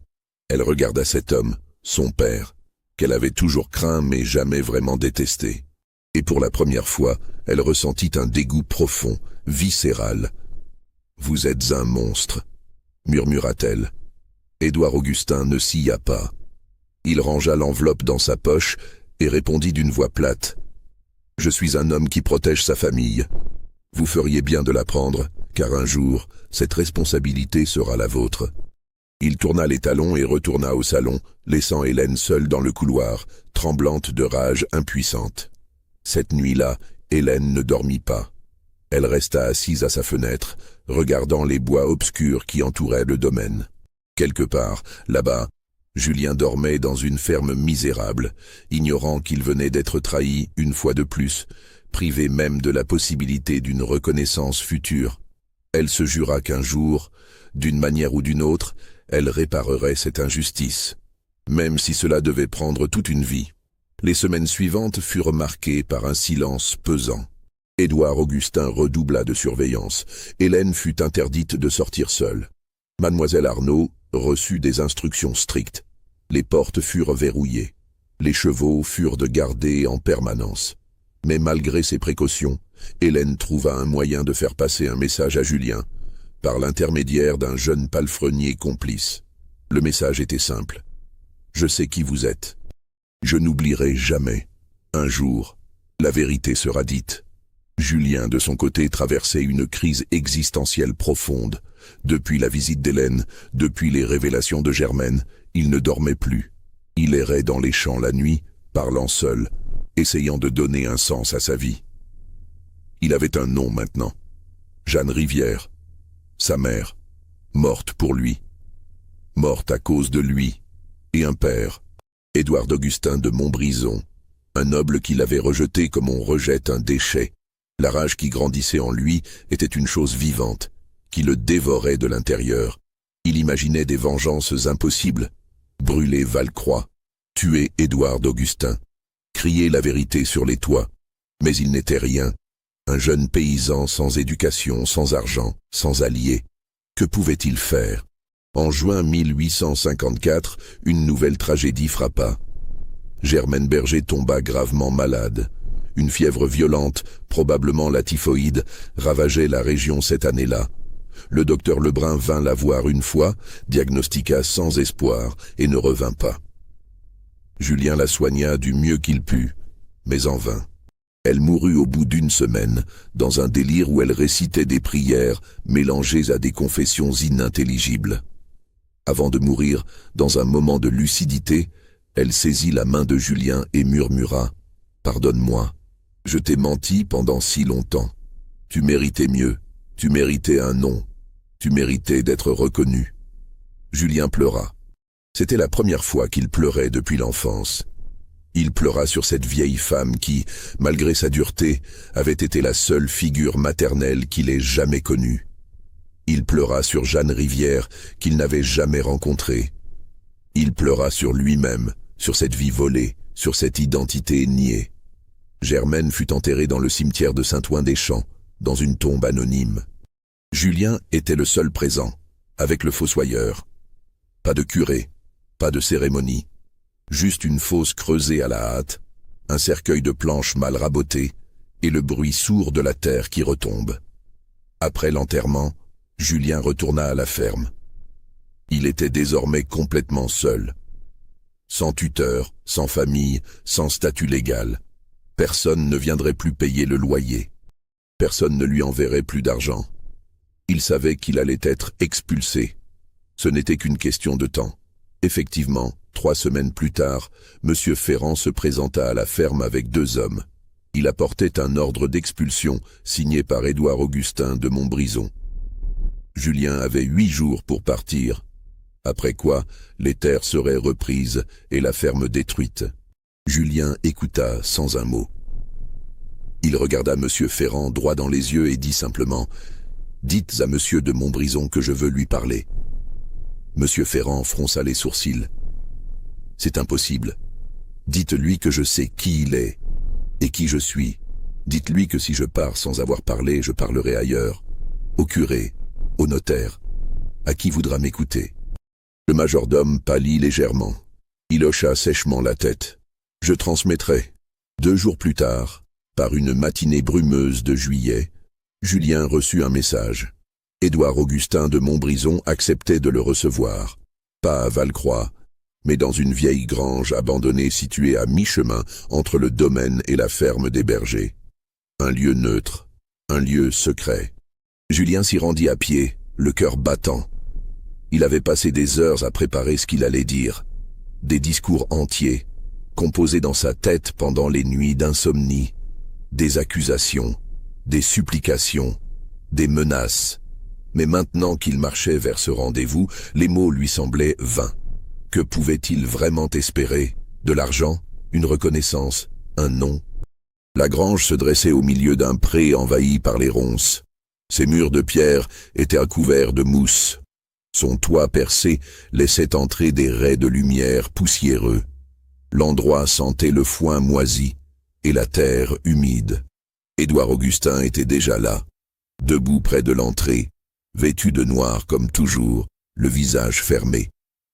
Elle regarda cet homme, son père, qu'elle avait toujours craint mais jamais vraiment détesté. Et pour la première fois, elle ressentit un dégoût profond, viscéral. « Vous êtes un monstre », murmura-t-elle. Édouard Augustin ne sia pas. Il rangea l'enveloppe dans sa poche et répondit d'une voix plate. « Je suis un homme qui protège sa famille. Vous feriez bien de l'apprendre, car un jour, cette responsabilité sera la vôtre. » Il tourna les talons et retourna au salon, laissant Hélène seule dans le couloir, tremblante de rage impuissante. Cette nuit-là, Hélène ne dormit pas. Elle resta assise à sa fenêtre, regardant les bois obscurs qui entouraient le domaine. Quelque part, là-bas, Julien dormait dans une ferme misérable, ignorant qu'il venait d'être trahi une fois de plus, privé même de la possibilité d'une reconnaissance future. Elle se jura qu'un jour, d'une manière ou d'une autre, elle réparerait cette injustice, même si cela devait prendre toute une vie. Les semaines suivantes furent marquées par un silence pesant. Édouard Augustin redoubla de surveillance. Hélène fut interdite de sortir seule. Mademoiselle Arnaud reçut des instructions strictes. Les portes furent verrouillées. Les chevaux furent de garder en permanence. Mais malgré ces précautions, Hélène trouva un moyen de faire passer un message à Julien, par l'intermédiaire d'un jeune palefrenier complice. Le message était simple. « Je sais qui vous êtes. Je n'oublierai jamais. Un jour, la vérité sera dite. » Julien, de son côté, traversait une crise existentielle profonde. Depuis la visite d'Hélène, depuis les révélations de Germaine, il ne dormait plus. Il errait dans les champs la nuit, parlant seul, essayant de donner un sens à sa vie. Il avait un nom maintenant. Jeanne Rivière. Sa mère, morte pour lui, morte à cause de lui, et un père, Édouard Augustin de Montbrison, un noble qui l'avait rejeté comme on rejette un déchet. La rage qui grandissait en lui était une chose vivante, qui le dévorait de l'intérieur. Il imaginait des vengeances impossibles, brûler Valcroix, tuer Édouard Augustin, crier la vérité sur les toits, mais il n'était rien. Un jeune paysan sans éducation, sans argent, sans alliés. Que pouvait-il faire? En juin 1854, une nouvelle tragédie frappa. Germaine Berger tomba gravement malade. Une fièvre violente, probablement la typhoïde, ravageait la région cette année-là. Le docteur Lebrun vint la voir une fois, diagnostiqua sans espoir et ne revint pas. Julien la soigna du mieux qu'il put, mais en vain. Elle mourut au bout d'une semaine, dans un délire où elle récitait des prières mélangées à des confessions inintelligibles. Avant de mourir, dans un moment de lucidité, elle saisit la main de Julien et murmura « Pardonne-moi, je t'ai menti pendant si longtemps. Tu méritais mieux, tu méritais un nom, tu méritais d'être reconnu. » Julien pleura. C'était la première fois qu'il pleurait depuis l'enfance. Il pleura sur cette vieille femme qui, malgré sa dureté, avait été la seule figure maternelle qu'il ait jamais connue. Il pleura sur Jeanne Rivière qu'il n'avait jamais rencontrée. Il pleura sur lui-même, sur cette vie volée, sur cette identité niée. Germaine fut enterrée dans le cimetière de Saint-Ouen-des-Champs, dans une tombe anonyme. Julien était le seul présent, avec le fossoyeur. Pas de curé, pas de cérémonie, juste une fosse creusée à la hâte, un cercueil de planches mal rabotées et le bruit sourd de la terre qui retombe. Après l'enterrement, Julien retourna à la ferme. Il était désormais complètement seul. Sans tuteur, sans famille, sans statut légal. Personne ne viendrait plus payer le loyer. Personne ne lui enverrait plus d'argent. Il savait qu'il allait être expulsé. Ce n'était qu'une question de temps. Effectivement, 3 semaines plus tard, M. Ferrand se présenta à la ferme avec 2 hommes. Il apportait un ordre d'expulsion signé par Édouard Augustin de Montbrison. Julien avait 8 jours pour partir. Après quoi, les terres seraient reprises et la ferme détruite. Julien écouta sans un mot. Il regarda M. Ferrand droit dans les yeux et dit simplement « Dites à M. de Montbrison que je veux lui parler. » M. Ferrand fronça les sourcils. « C'est impossible. Dites-lui que je sais qui il est et qui je suis. Dites-lui que si je pars sans avoir parlé, je parlerai ailleurs, au curé, au notaire, à qui voudra m'écouter. » Le majordome pâlit légèrement. Il hocha sèchement la tête. « Je transmettrai. » 2 jours plus tard, par une matinée brumeuse de juillet, Julien reçut un message. Édouard Augustin de Montbrison acceptait de le recevoir. Pas à Valcroix, mais dans une vieille grange abandonnée située à mi-chemin entre le domaine et la ferme des bergers. Un lieu neutre, un lieu secret. Julien s'y rendit à pied, le cœur battant. Il avait passé des heures à préparer ce qu'il allait dire. Des discours entiers, composés dans sa tête pendant les nuits d'insomnie. Des accusations, des supplications, des menaces. Mais maintenant qu'il marchait vers ce rendez-vous, les mots lui semblaient vains. Que pouvait-il vraiment espérer? De l'argent? Une reconnaissance? Un nom? La grange se dressait au milieu d'un pré envahi par les ronces. Ses murs de pierre étaient recouverts de mousse. Son toit percé laissait entrer des raies de lumière poussiéreux. L'endroit sentait le foin moisi et la terre humide. Édouard Augustin était déjà là, debout près de l'entrée, vêtu de noir comme toujours, le visage fermé.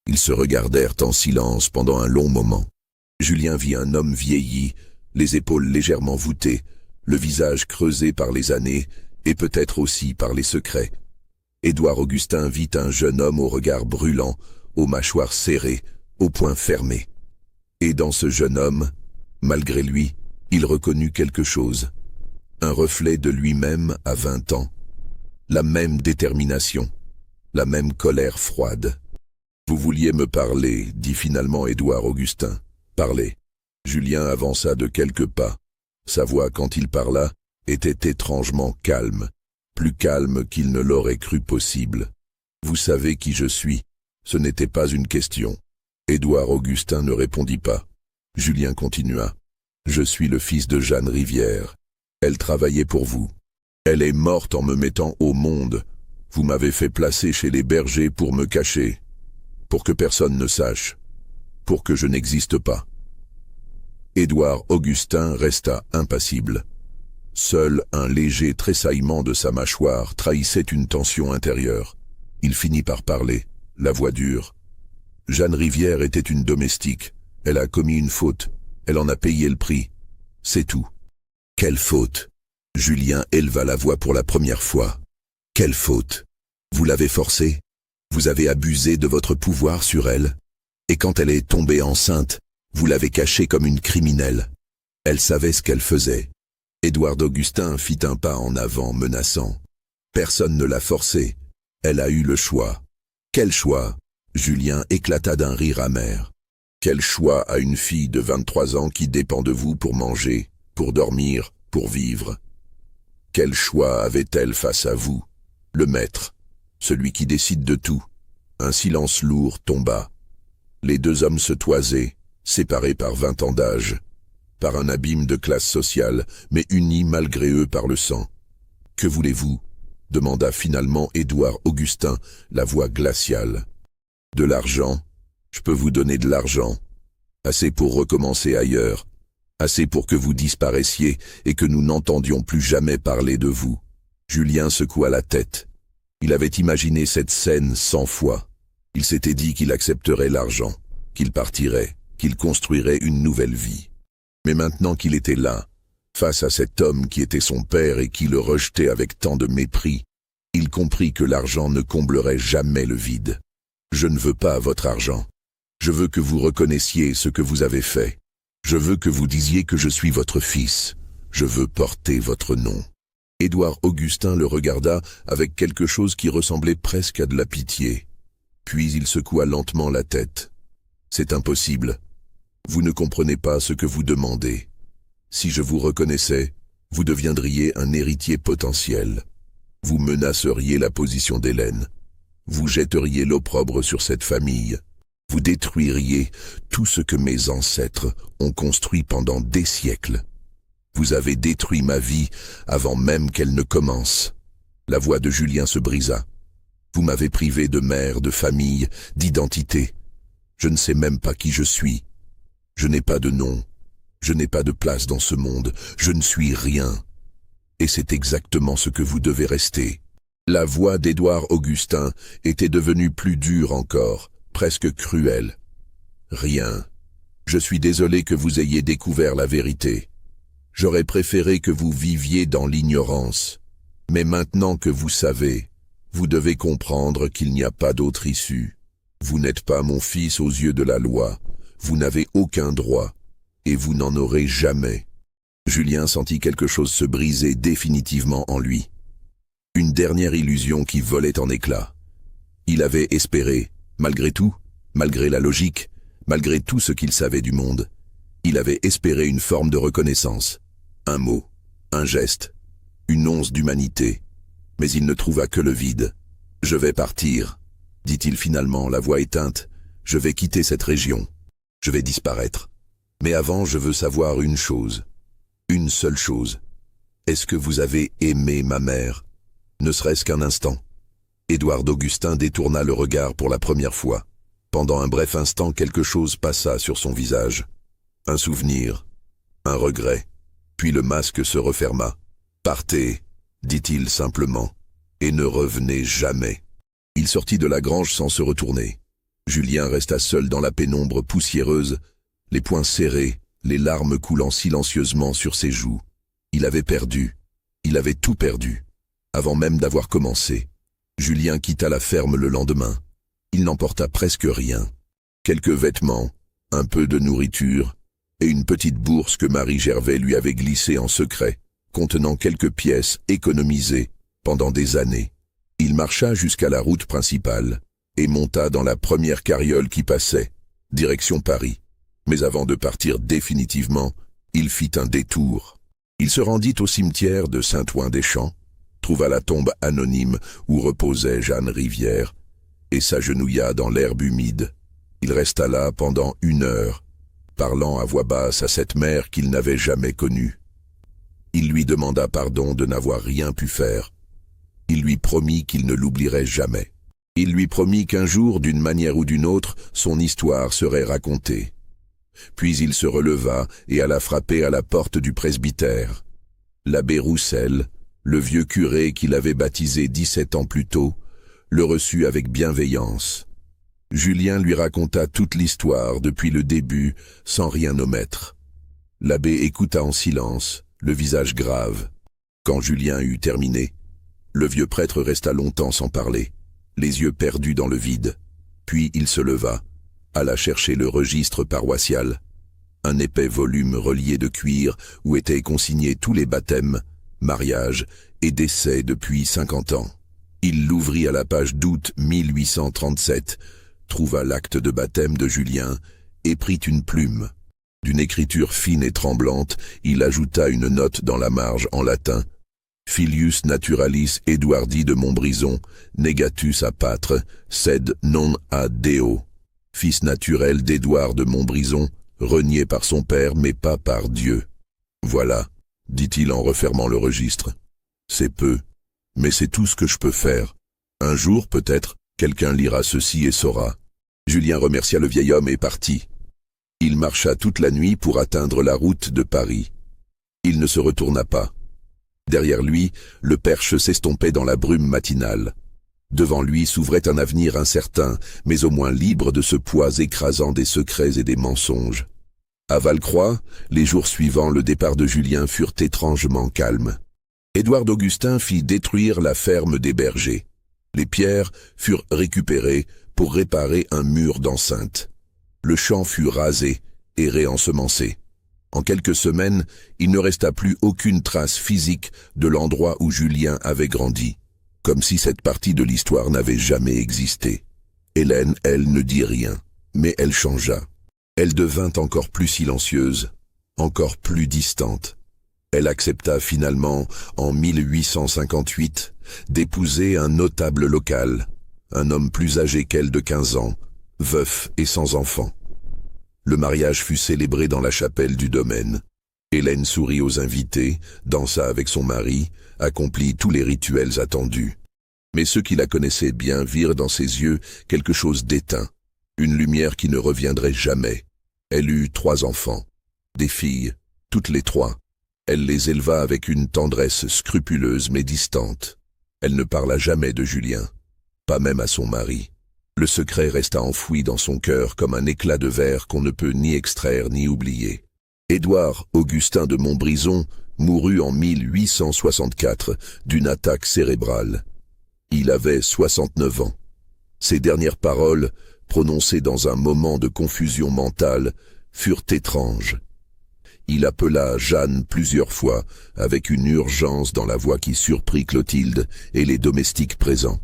Ils se regardèrent en silence pendant un long moment. Julien vit un homme vieilli, les épaules légèrement voûtées, le visage creusé par les années et peut-être aussi par les secrets. Édouard Augustin vit un jeune homme au regard brûlant, aux mâchoires serrées, aux poings fermés. Et dans ce jeune homme, malgré lui, il reconnut quelque chose. Un reflet de lui-même à 20 ans. La même détermination, la même colère froide. « Vous vouliez me parler, dit finalement Édouard Augustin. Parlez. » Julien avança de quelques pas. Sa voix, quand il parla, était étrangement calme, plus calme qu'il ne l'aurait cru possible. « Vous savez qui je suis. Ce n'était pas une question. » Édouard Augustin ne répondit pas. Julien continua. « Je suis le fils de Jeanne Rivière. Elle travaillait pour vous. Elle est morte en me mettant au monde. Vous m'avez fait placer chez les bergers pour me cacher, pour que personne ne sache, pour que je n'existe pas. » Édouard Augustin resta impassible. Seul un léger tressaillement de sa mâchoire trahissait une tension intérieure. Il finit par parler, la voix dure. « Jeanne Rivière était une domestique. Elle a commis une faute. Elle en a payé le prix. C'est tout. » « Quelle faute ?» Julien éleva la voix pour la première fois. « Quelle faute? Vous l'avez forcée? Vous avez abusé de votre pouvoir sur elle? Et quand elle est tombée enceinte, vous l'avez cachée comme une criminelle. Elle savait ce qu'elle faisait. » Édouard Augustin fit un pas en avant menaçant. « Personne ne l'a forcée. Elle a eu le choix. » « Quel choix ?» Julien éclata d'un rire amer. « Quel choix a une fille de 23 ans qui dépend de vous pour manger, pour dormir, pour vivre? Quel choix avait-elle face à vous, le maître, celui qui décide de tout ?» Un silence lourd tomba. Les 2 hommes se toisaient, séparés par 20 ans d'âge, par un abîme de classe sociale, mais unis malgré eux par le sang. « Que voulez-vous » demanda finalement Édouard Augustin, la voix glaciale. « De l'argent, je peux vous donner de l'argent. Assez pour recommencer ailleurs. Assez pour que vous disparaissiez et que nous n'entendions plus jamais parler de vous. » Julien secoua la tête. Il avait imaginé cette scène 100 fois. Il s'était dit qu'il accepterait l'argent, qu'il partirait, qu'il construirait une nouvelle vie. Mais maintenant qu'il était là, face à cet homme qui était son père et qui le rejetait avec tant de mépris, il comprit que l'argent ne comblerait jamais le vide. « Je ne veux pas votre argent. Je veux que vous reconnaissiez ce que vous avez fait. Je veux que vous disiez que je suis votre fils. Je veux porter votre nom. » Édouard Augustin le regarda avec quelque chose qui ressemblait presque à de la pitié. Puis il secoua lentement la tête. « C'est impossible. Vous ne comprenez pas ce que vous demandez. Si je vous reconnaissais, vous deviendriez un héritier potentiel. Vous menaceriez la position d'Hélène. Vous jetteriez l'opprobre sur cette famille. Vous détruiriez tout ce que mes ancêtres ont construit pendant des siècles. Vous avez détruit ma vie avant même qu'elle ne commence. » La voix de Julien se brisa. « Vous m'avez privé de mère, de famille, d'identité. Je ne sais même pas qui je suis. Je n'ai pas de nom. Je n'ai pas de place dans ce monde. Je ne suis rien. Et c'est exactement ce que vous devez rester. » La voix d'Édouard Augustin était devenue plus dure encore, presque cruelle. « Rien. Je suis désolé que vous ayez découvert la vérité. J'aurais préféré que vous viviez dans l'ignorance. Mais maintenant que vous savez, vous devez comprendre qu'il n'y a pas d'autre issue. Vous n'êtes pas mon fils aux yeux de la loi. Vous n'avez aucun droit. Et vous n'en aurez jamais. » Julien sentit quelque chose se briser définitivement en lui. Une dernière illusion qui volait en éclats. Il avait espéré, malgré tout, malgré la logique, malgré tout ce qu'il savait du monde, il avait espéré une forme de reconnaissance, un mot, un geste, une once d'humanité, mais il ne trouva que le vide. « Je vais partir, » dit-il finalement, la voix éteinte. « Je vais quitter cette région. Je vais disparaître. Mais avant, je veux savoir une chose, une seule chose. Est-ce que vous avez aimé ma mère ? Ne serait-ce qu'un instant. » Édouard Augustin détourna le regard pour la première fois. Pendant un bref instant, quelque chose passa sur son visage. Un souvenir, un regret, puis le masque se referma. « Partez, » dit-il simplement, « et ne revenez jamais. » Il sortit de la grange sans se retourner. Julien resta seul dans la pénombre poussiéreuse, les poings serrés, les larmes coulant silencieusement sur ses joues. Il avait perdu, il avait tout perdu. Avant même d'avoir commencé, Julien quitta la ferme le lendemain. Il n'emporta presque rien. Quelques vêtements, un peu de nourriture et une petite bourse que Marie Gervais lui avait glissée en secret, contenant quelques pièces économisées pendant des années. Il marcha jusqu'à la route principale et monta dans la première carriole qui passait, direction Paris. Mais avant de partir définitivement, il fit un détour. Il se rendit au cimetière de Saint-Ouen-des-Champs, trouva la tombe anonyme où reposait Jeanne Rivière, et s'agenouilla dans l'herbe humide. Il resta là pendant 1 heure, parlant à voix basse à cette mère qu'il n'avait jamais connue. Il lui demanda pardon de n'avoir rien pu faire. Il lui promit qu'il ne l'oublierait jamais. Il lui promit qu'un jour, d'une manière ou d'une autre, son histoire serait racontée. Puis il se releva et alla frapper à la porte du presbytère. L'abbé Roussel, le vieux curé qu'il avait baptisé 17 ans plus tôt, le reçut avec bienveillance. Julien lui raconta toute l'histoire depuis le début, sans rien omettre. L'abbé écouta en silence, le visage grave. Quand Julien eut terminé, le vieux prêtre resta longtemps sans parler, les yeux perdus dans le vide. Puis il se leva, alla chercher le registre paroissial, un épais volume relié de cuir où étaient consignés tous les baptêmes, mariages et décès depuis 50 ans. Il l'ouvrit à la page d'août 1837, trouva l'acte de baptême de Julien et prit une plume. D'une écriture fine et tremblante, il ajouta une note dans la marge en latin. Filius naturalis Eduardi de Montbrison, negatus a patre, sed non a Deo. Fils naturel d'Édouard de Montbrison, renié par son père mais pas par Dieu. Voilà, dit-il en refermant le registre. C'est peu, mais c'est tout ce que je peux faire. Un jour, peut-être, quelqu'un lira ceci et saura. Julien remercia le vieil homme et partit. Il marcha toute la nuit pour atteindre la route de Paris. Il ne se retourna pas. Derrière lui, le Perche s'estompait dans la brume matinale. Devant lui s'ouvrait un avenir incertain, mais au moins libre de ce poids écrasant des secrets et des mensonges. À Valcroix, les jours suivants, le départ de Julien furent étrangement calmes. Édouard d'Augustin fit détruire la ferme des bergers. Les pierres furent récupérées pour réparer un mur d'enceinte. Le champ fut rasé et réensemencé. En quelques semaines, il ne resta plus aucune trace physique de l'endroit où Julien avait grandi, comme si cette partie de l'histoire n'avait jamais existé. Hélène, elle, ne dit rien, mais elle changea. Elle devint encore plus silencieuse, encore plus distante. Elle accepta finalement, en 1858, d'épouser un notable local, un homme plus âgé qu'elle de 15 ans, veuf et sans enfant. Le mariage fut célébré dans la chapelle du domaine. Hélène sourit aux invités, dansa avec son mari, accomplit tous les rituels attendus. Mais ceux qui la connaissaient bien virent dans ses yeux quelque chose d'éteint, une lumière qui ne reviendrait jamais. Elle eut 3 enfants, des filles, toutes les 3. Elle les éleva avec une tendresse scrupuleuse mais distante. Elle ne parla jamais de Julien, pas même à son mari. Le secret resta enfoui dans son cœur comme un éclat de verre qu'on ne peut ni extraire ni oublier. Édouard Augustin de Montbrison mourut en 1864 d'une attaque cérébrale. Il avait 69 ans. Ses dernières paroles, prononcées dans un moment de confusion mentale, furent étranges. Il appela Jeanne plusieurs fois, avec une urgence dans la voix qui surprit Clotilde et les domestiques présents.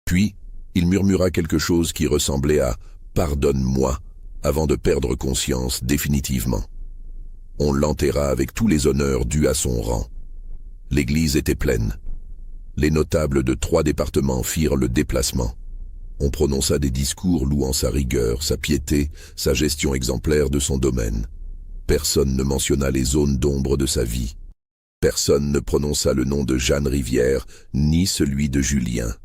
Puis, il murmura quelque chose qui ressemblait à « pardonne-moi » avant de perdre conscience définitivement. On l'enterra avec tous les honneurs dus à son rang. L'église était pleine. Les notables de 3 départements firent le déplacement. On prononça des discours louant sa rigueur, sa piété, sa gestion exemplaire de son domaine. Personne ne mentionna les zones d'ombre de sa vie. Personne ne prononça le nom de Jeanne Rivière, ni celui de Julien.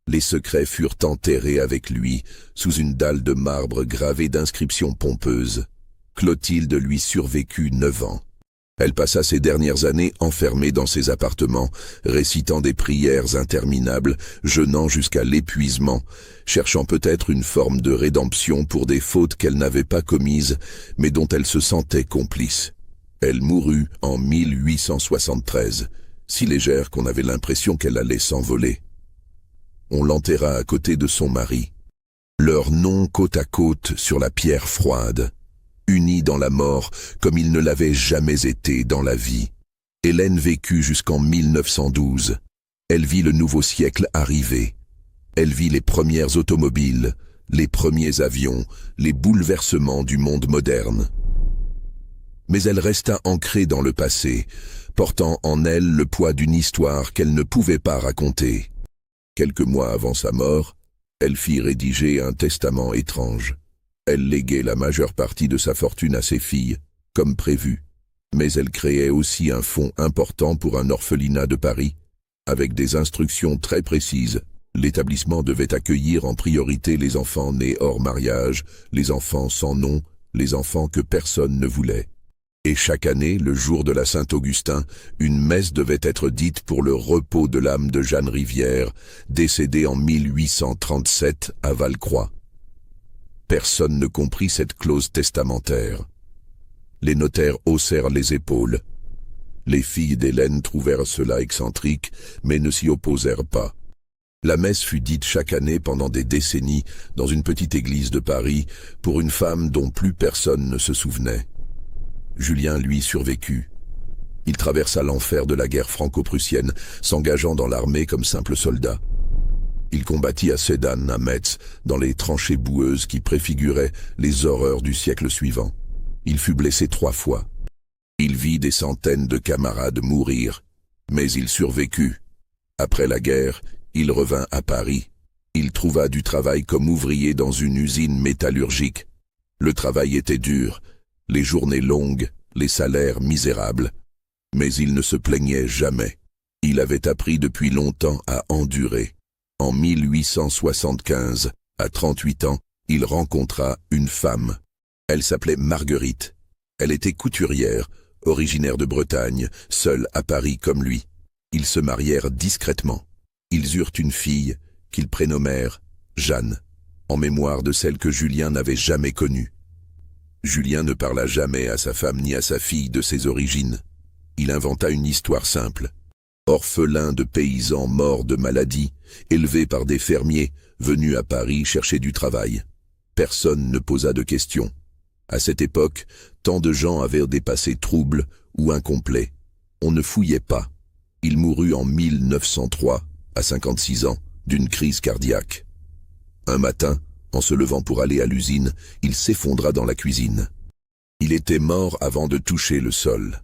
Les secrets furent enterrés avec lui, sous une dalle de marbre gravée d'inscriptions pompeuses. Clotilde lui survécut 9 ans. Elle passa ses dernières années enfermée dans ses appartements, récitant des prières interminables, jeûnant jusqu'à l'épuisement, cherchant peut-être une forme de rédemption pour des fautes qu'elle n'avait pas commises, mais dont elle se sentait complice. Elle mourut en 1873, si légère qu'on avait l'impression qu'elle allait s'envoler. On l'enterra à côté de son mari. Leurs noms côte à côte sur la pierre froide, unis dans la mort comme ils ne l'avaient jamais été dans la vie. Hélène vécut jusqu'en 1912. Elle vit le nouveau siècle arriver. Elle vit les premières automobiles, les premiers avions, les bouleversements du monde moderne. Mais elle resta ancrée dans le passé, portant en elle le poids d'une histoire qu'elle ne pouvait pas raconter. Quelques mois avant sa mort, elle fit rédiger un testament étrange. Elle léguait la majeure partie de sa fortune à ses filles, comme prévu, mais elle créait aussi un fonds important pour un orphelinat de Paris, avec des instructions très précises. L'établissement devait accueillir en priorité les enfants nés hors mariage, les enfants sans nom, les enfants que personne ne voulait. Et chaque année, le jour de la Saint-Augustin, une messe devait être dite pour le repos de l'âme de Jeanne Rivière, décédée en 1837 à Valcroix. Personne ne comprit cette clause testamentaire. Les notaires haussèrent les épaules. Les filles d'Hélène trouvèrent cela excentrique, mais ne s'y opposèrent pas. La messe fut dite chaque année pendant des décennies dans une petite église de Paris pour une femme dont plus personne ne se souvenait. Julien, lui, survécut. Il traversa l'enfer de la guerre franco-prussienne, s'engageant dans l'armée comme simple soldat. Il combattit à Sedan, à Metz, dans les tranchées boueuses qui préfiguraient les horreurs du siècle suivant. Il fut blessé 3 fois. Il vit des centaines de camarades mourir, mais il survécut. Après la guerre, il revint à Paris. Il trouva du travail comme ouvrier dans une usine métallurgique. Le travail était dur, les journées longues, les salaires misérables. Mais il ne se plaignait jamais. Il avait appris depuis longtemps à endurer. En 1875, à 38 ans, il rencontra une femme. Elle s'appelait Marguerite. Elle était couturière, originaire de Bretagne, seule à Paris comme lui. Ils se marièrent discrètement. Ils eurent une fille qu'ils prénommèrent Jeanne, en mémoire de celle que Julien n'avait jamais connue. Julien ne parla jamais à sa femme ni à sa fille de ses origines. Il inventa une histoire simple. Orphelin de paysans morts de maladie, élevé par des fermiers, venus à Paris chercher du travail. Personne ne posa de questions. À cette époque, tant de gens avaient des passés troubles ou incomplets. On ne fouillait pas. Il mourut en 1903, à 56 ans, d'une crise cardiaque. Un matin, en se levant pour aller à l'usine, il s'effondra dans la cuisine. Il était mort avant de toucher le sol.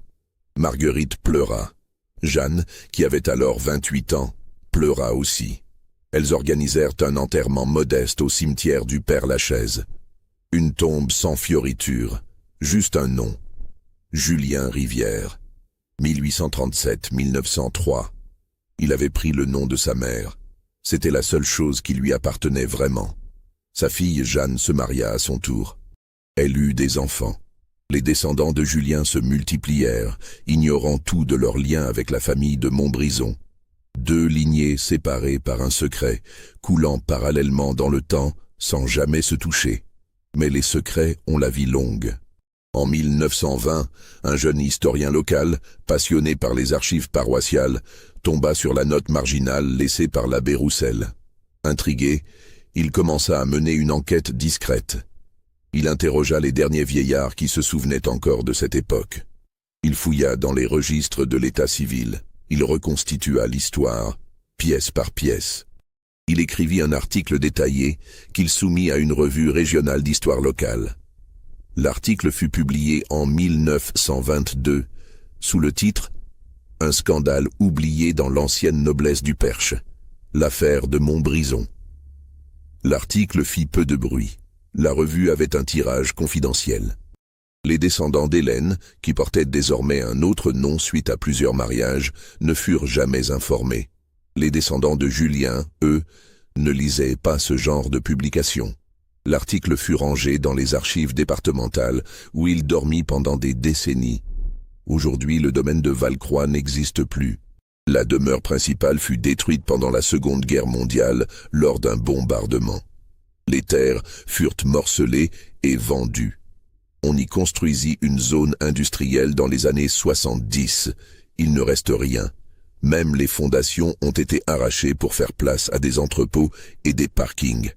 Marguerite pleura. Jeanne, qui avait alors 28 ans, pleura aussi. Elles organisèrent un enterrement modeste au cimetière du Père-Lachaise. Une tombe sans fioriture, juste un nom. Julien Rivière, 1837-1903. Il avait pris le nom de sa mère. C'était la seule chose qui lui appartenait vraiment. Sa fille Jeanne se maria à son tour. Elle eut des enfants. Les descendants de Julien se multiplièrent, ignorant tout de leur lien avec la famille de Montbrison. Deux lignées séparées par un secret, coulant parallèlement dans le temps sans jamais se toucher. Mais les secrets ont la vie longue. En 1920, un jeune historien local, passionné par les archives paroissiales, tomba sur la note marginale laissée par l'abbé Roussel. Intrigué, il commença à mener une enquête discrète. Il interrogea les derniers vieillards qui se souvenaient encore de cette époque. Il fouilla dans les registres de l'état civil. Il reconstitua l'histoire, pièce par pièce. Il écrivit un article détaillé qu'il soumit à une revue régionale d'histoire locale. L'article fut publié en 1922 sous le titre « Un scandale oublié dans l'ancienne noblesse du Perche, l'affaire de Montbrison ». L'article fit peu de bruit. La revue avait un tirage confidentiel. Les descendants d'Hélène, qui portaient désormais un autre nom suite à plusieurs mariages, ne furent jamais informés. Les descendants de Julien, eux, ne lisaient pas ce genre de publication. L'article fut rangé dans les archives départementales où il dormit pendant des décennies. Aujourd'hui, le domaine de Valcroix n'existe plus. La demeure principale fut détruite pendant la Seconde Guerre mondiale lors d'un bombardement. Les terres furent morcelées et vendues. On y construisit une zone industrielle dans les années 70. Il ne reste rien. Même les fondations ont été arrachées pour faire place à des entrepôts et des parkings.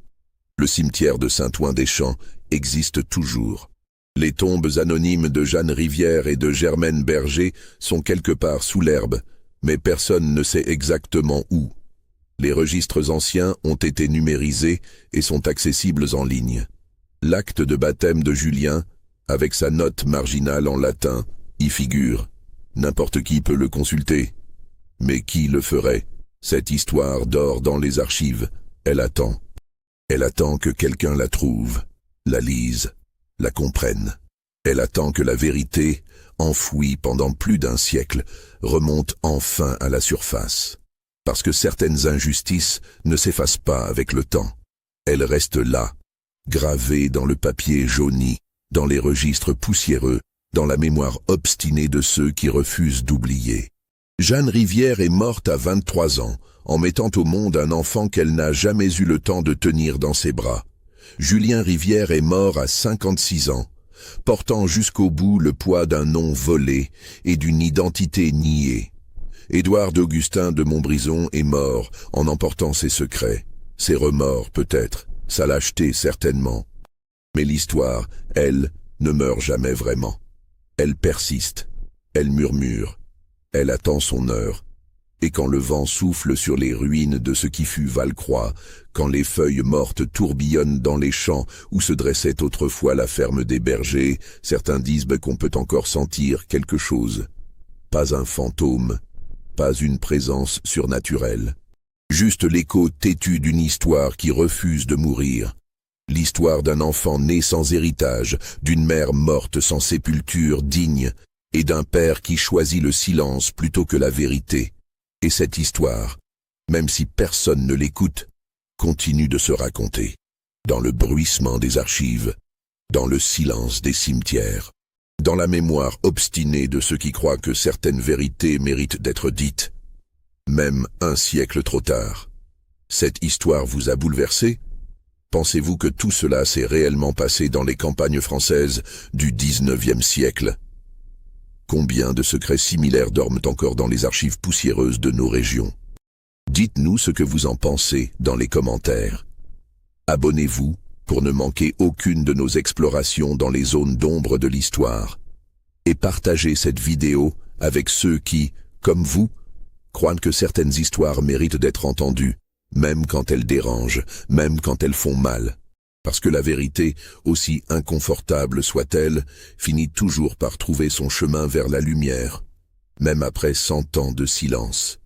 Le cimetière de Saint-Ouen-des-Champs existe toujours. Les tombes anonymes de Jeanne Rivière et de Germaine Berger sont quelque part sous l'herbe, mais personne ne sait exactement où. Les registres anciens ont été numérisés et sont accessibles en ligne. L'acte de baptême de Julien, avec sa note marginale en latin, y figure. N'importe qui peut le consulter. Mais qui le ferait? Cette histoire dort dans les archives. Elle attend. Elle attend que quelqu'un la trouve, la lise, la comprenne. Elle attend que la vérité, enfouie pendant plus d'un siècle, remonte enfin à la surface. Parce que certaines injustices ne s'effacent pas avec le temps. Elles restent là, gravées dans le papier jauni, dans les registres poussiéreux, dans la mémoire obstinée de ceux qui refusent d'oublier. Jeanne Rivière est morte à 23 ans, en mettant au monde un enfant qu'elle n'a jamais eu le temps de tenir dans ses bras. Julien Rivière est mort à 56 ans, portant jusqu'au bout le poids d'un nom volé et d'une identité niée. Édouard d'Augustin de Montbrison est mort en emportant ses secrets, ses remords peut-être, sa lâcheté certainement. Mais l'histoire, elle, ne meurt jamais vraiment. Elle persiste, elle murmure, elle attend son heure. Et quand le vent souffle sur les ruines de ce qui fut Valcroix, quand les feuilles mortes tourbillonnent dans les champs où se dressait autrefois la ferme des bergers, certains disent qu'on peut encore sentir quelque chose. Pas un fantôme, pas une présence surnaturelle. Juste l'écho têtu d'une histoire qui refuse de mourir. L'histoire d'un enfant né sans héritage, d'une mère morte sans sépulture digne, et d'un père qui choisit le silence plutôt que la vérité. Et cette histoire, même si personne ne l'écoute, continue de se raconter, dans le bruissement des archives, dans le silence des cimetières, dans la mémoire obstinée de ceux qui croient que certaines vérités méritent d'être dites, même un siècle trop tard. Cette histoire vous a bouleversé? Pensez-vous que tout cela s'est réellement passé dans les campagnes françaises du XIXe siècle? Combien de secrets similaires dorment encore dans les archives poussiéreuses de nos régions? Dites-nous ce que vous en pensez dans les commentaires. Abonnez-vous pour ne manquer aucune de nos explorations dans les zones d'ombre de l'histoire. Et partagez cette vidéo avec ceux qui, comme vous, croient que certaines histoires méritent d'être entendues, même quand elles dérangent, même quand elles font mal. Parce que la vérité, aussi inconfortable soit-elle, finit toujours par trouver son chemin vers la lumière, même après 100 ans de silence.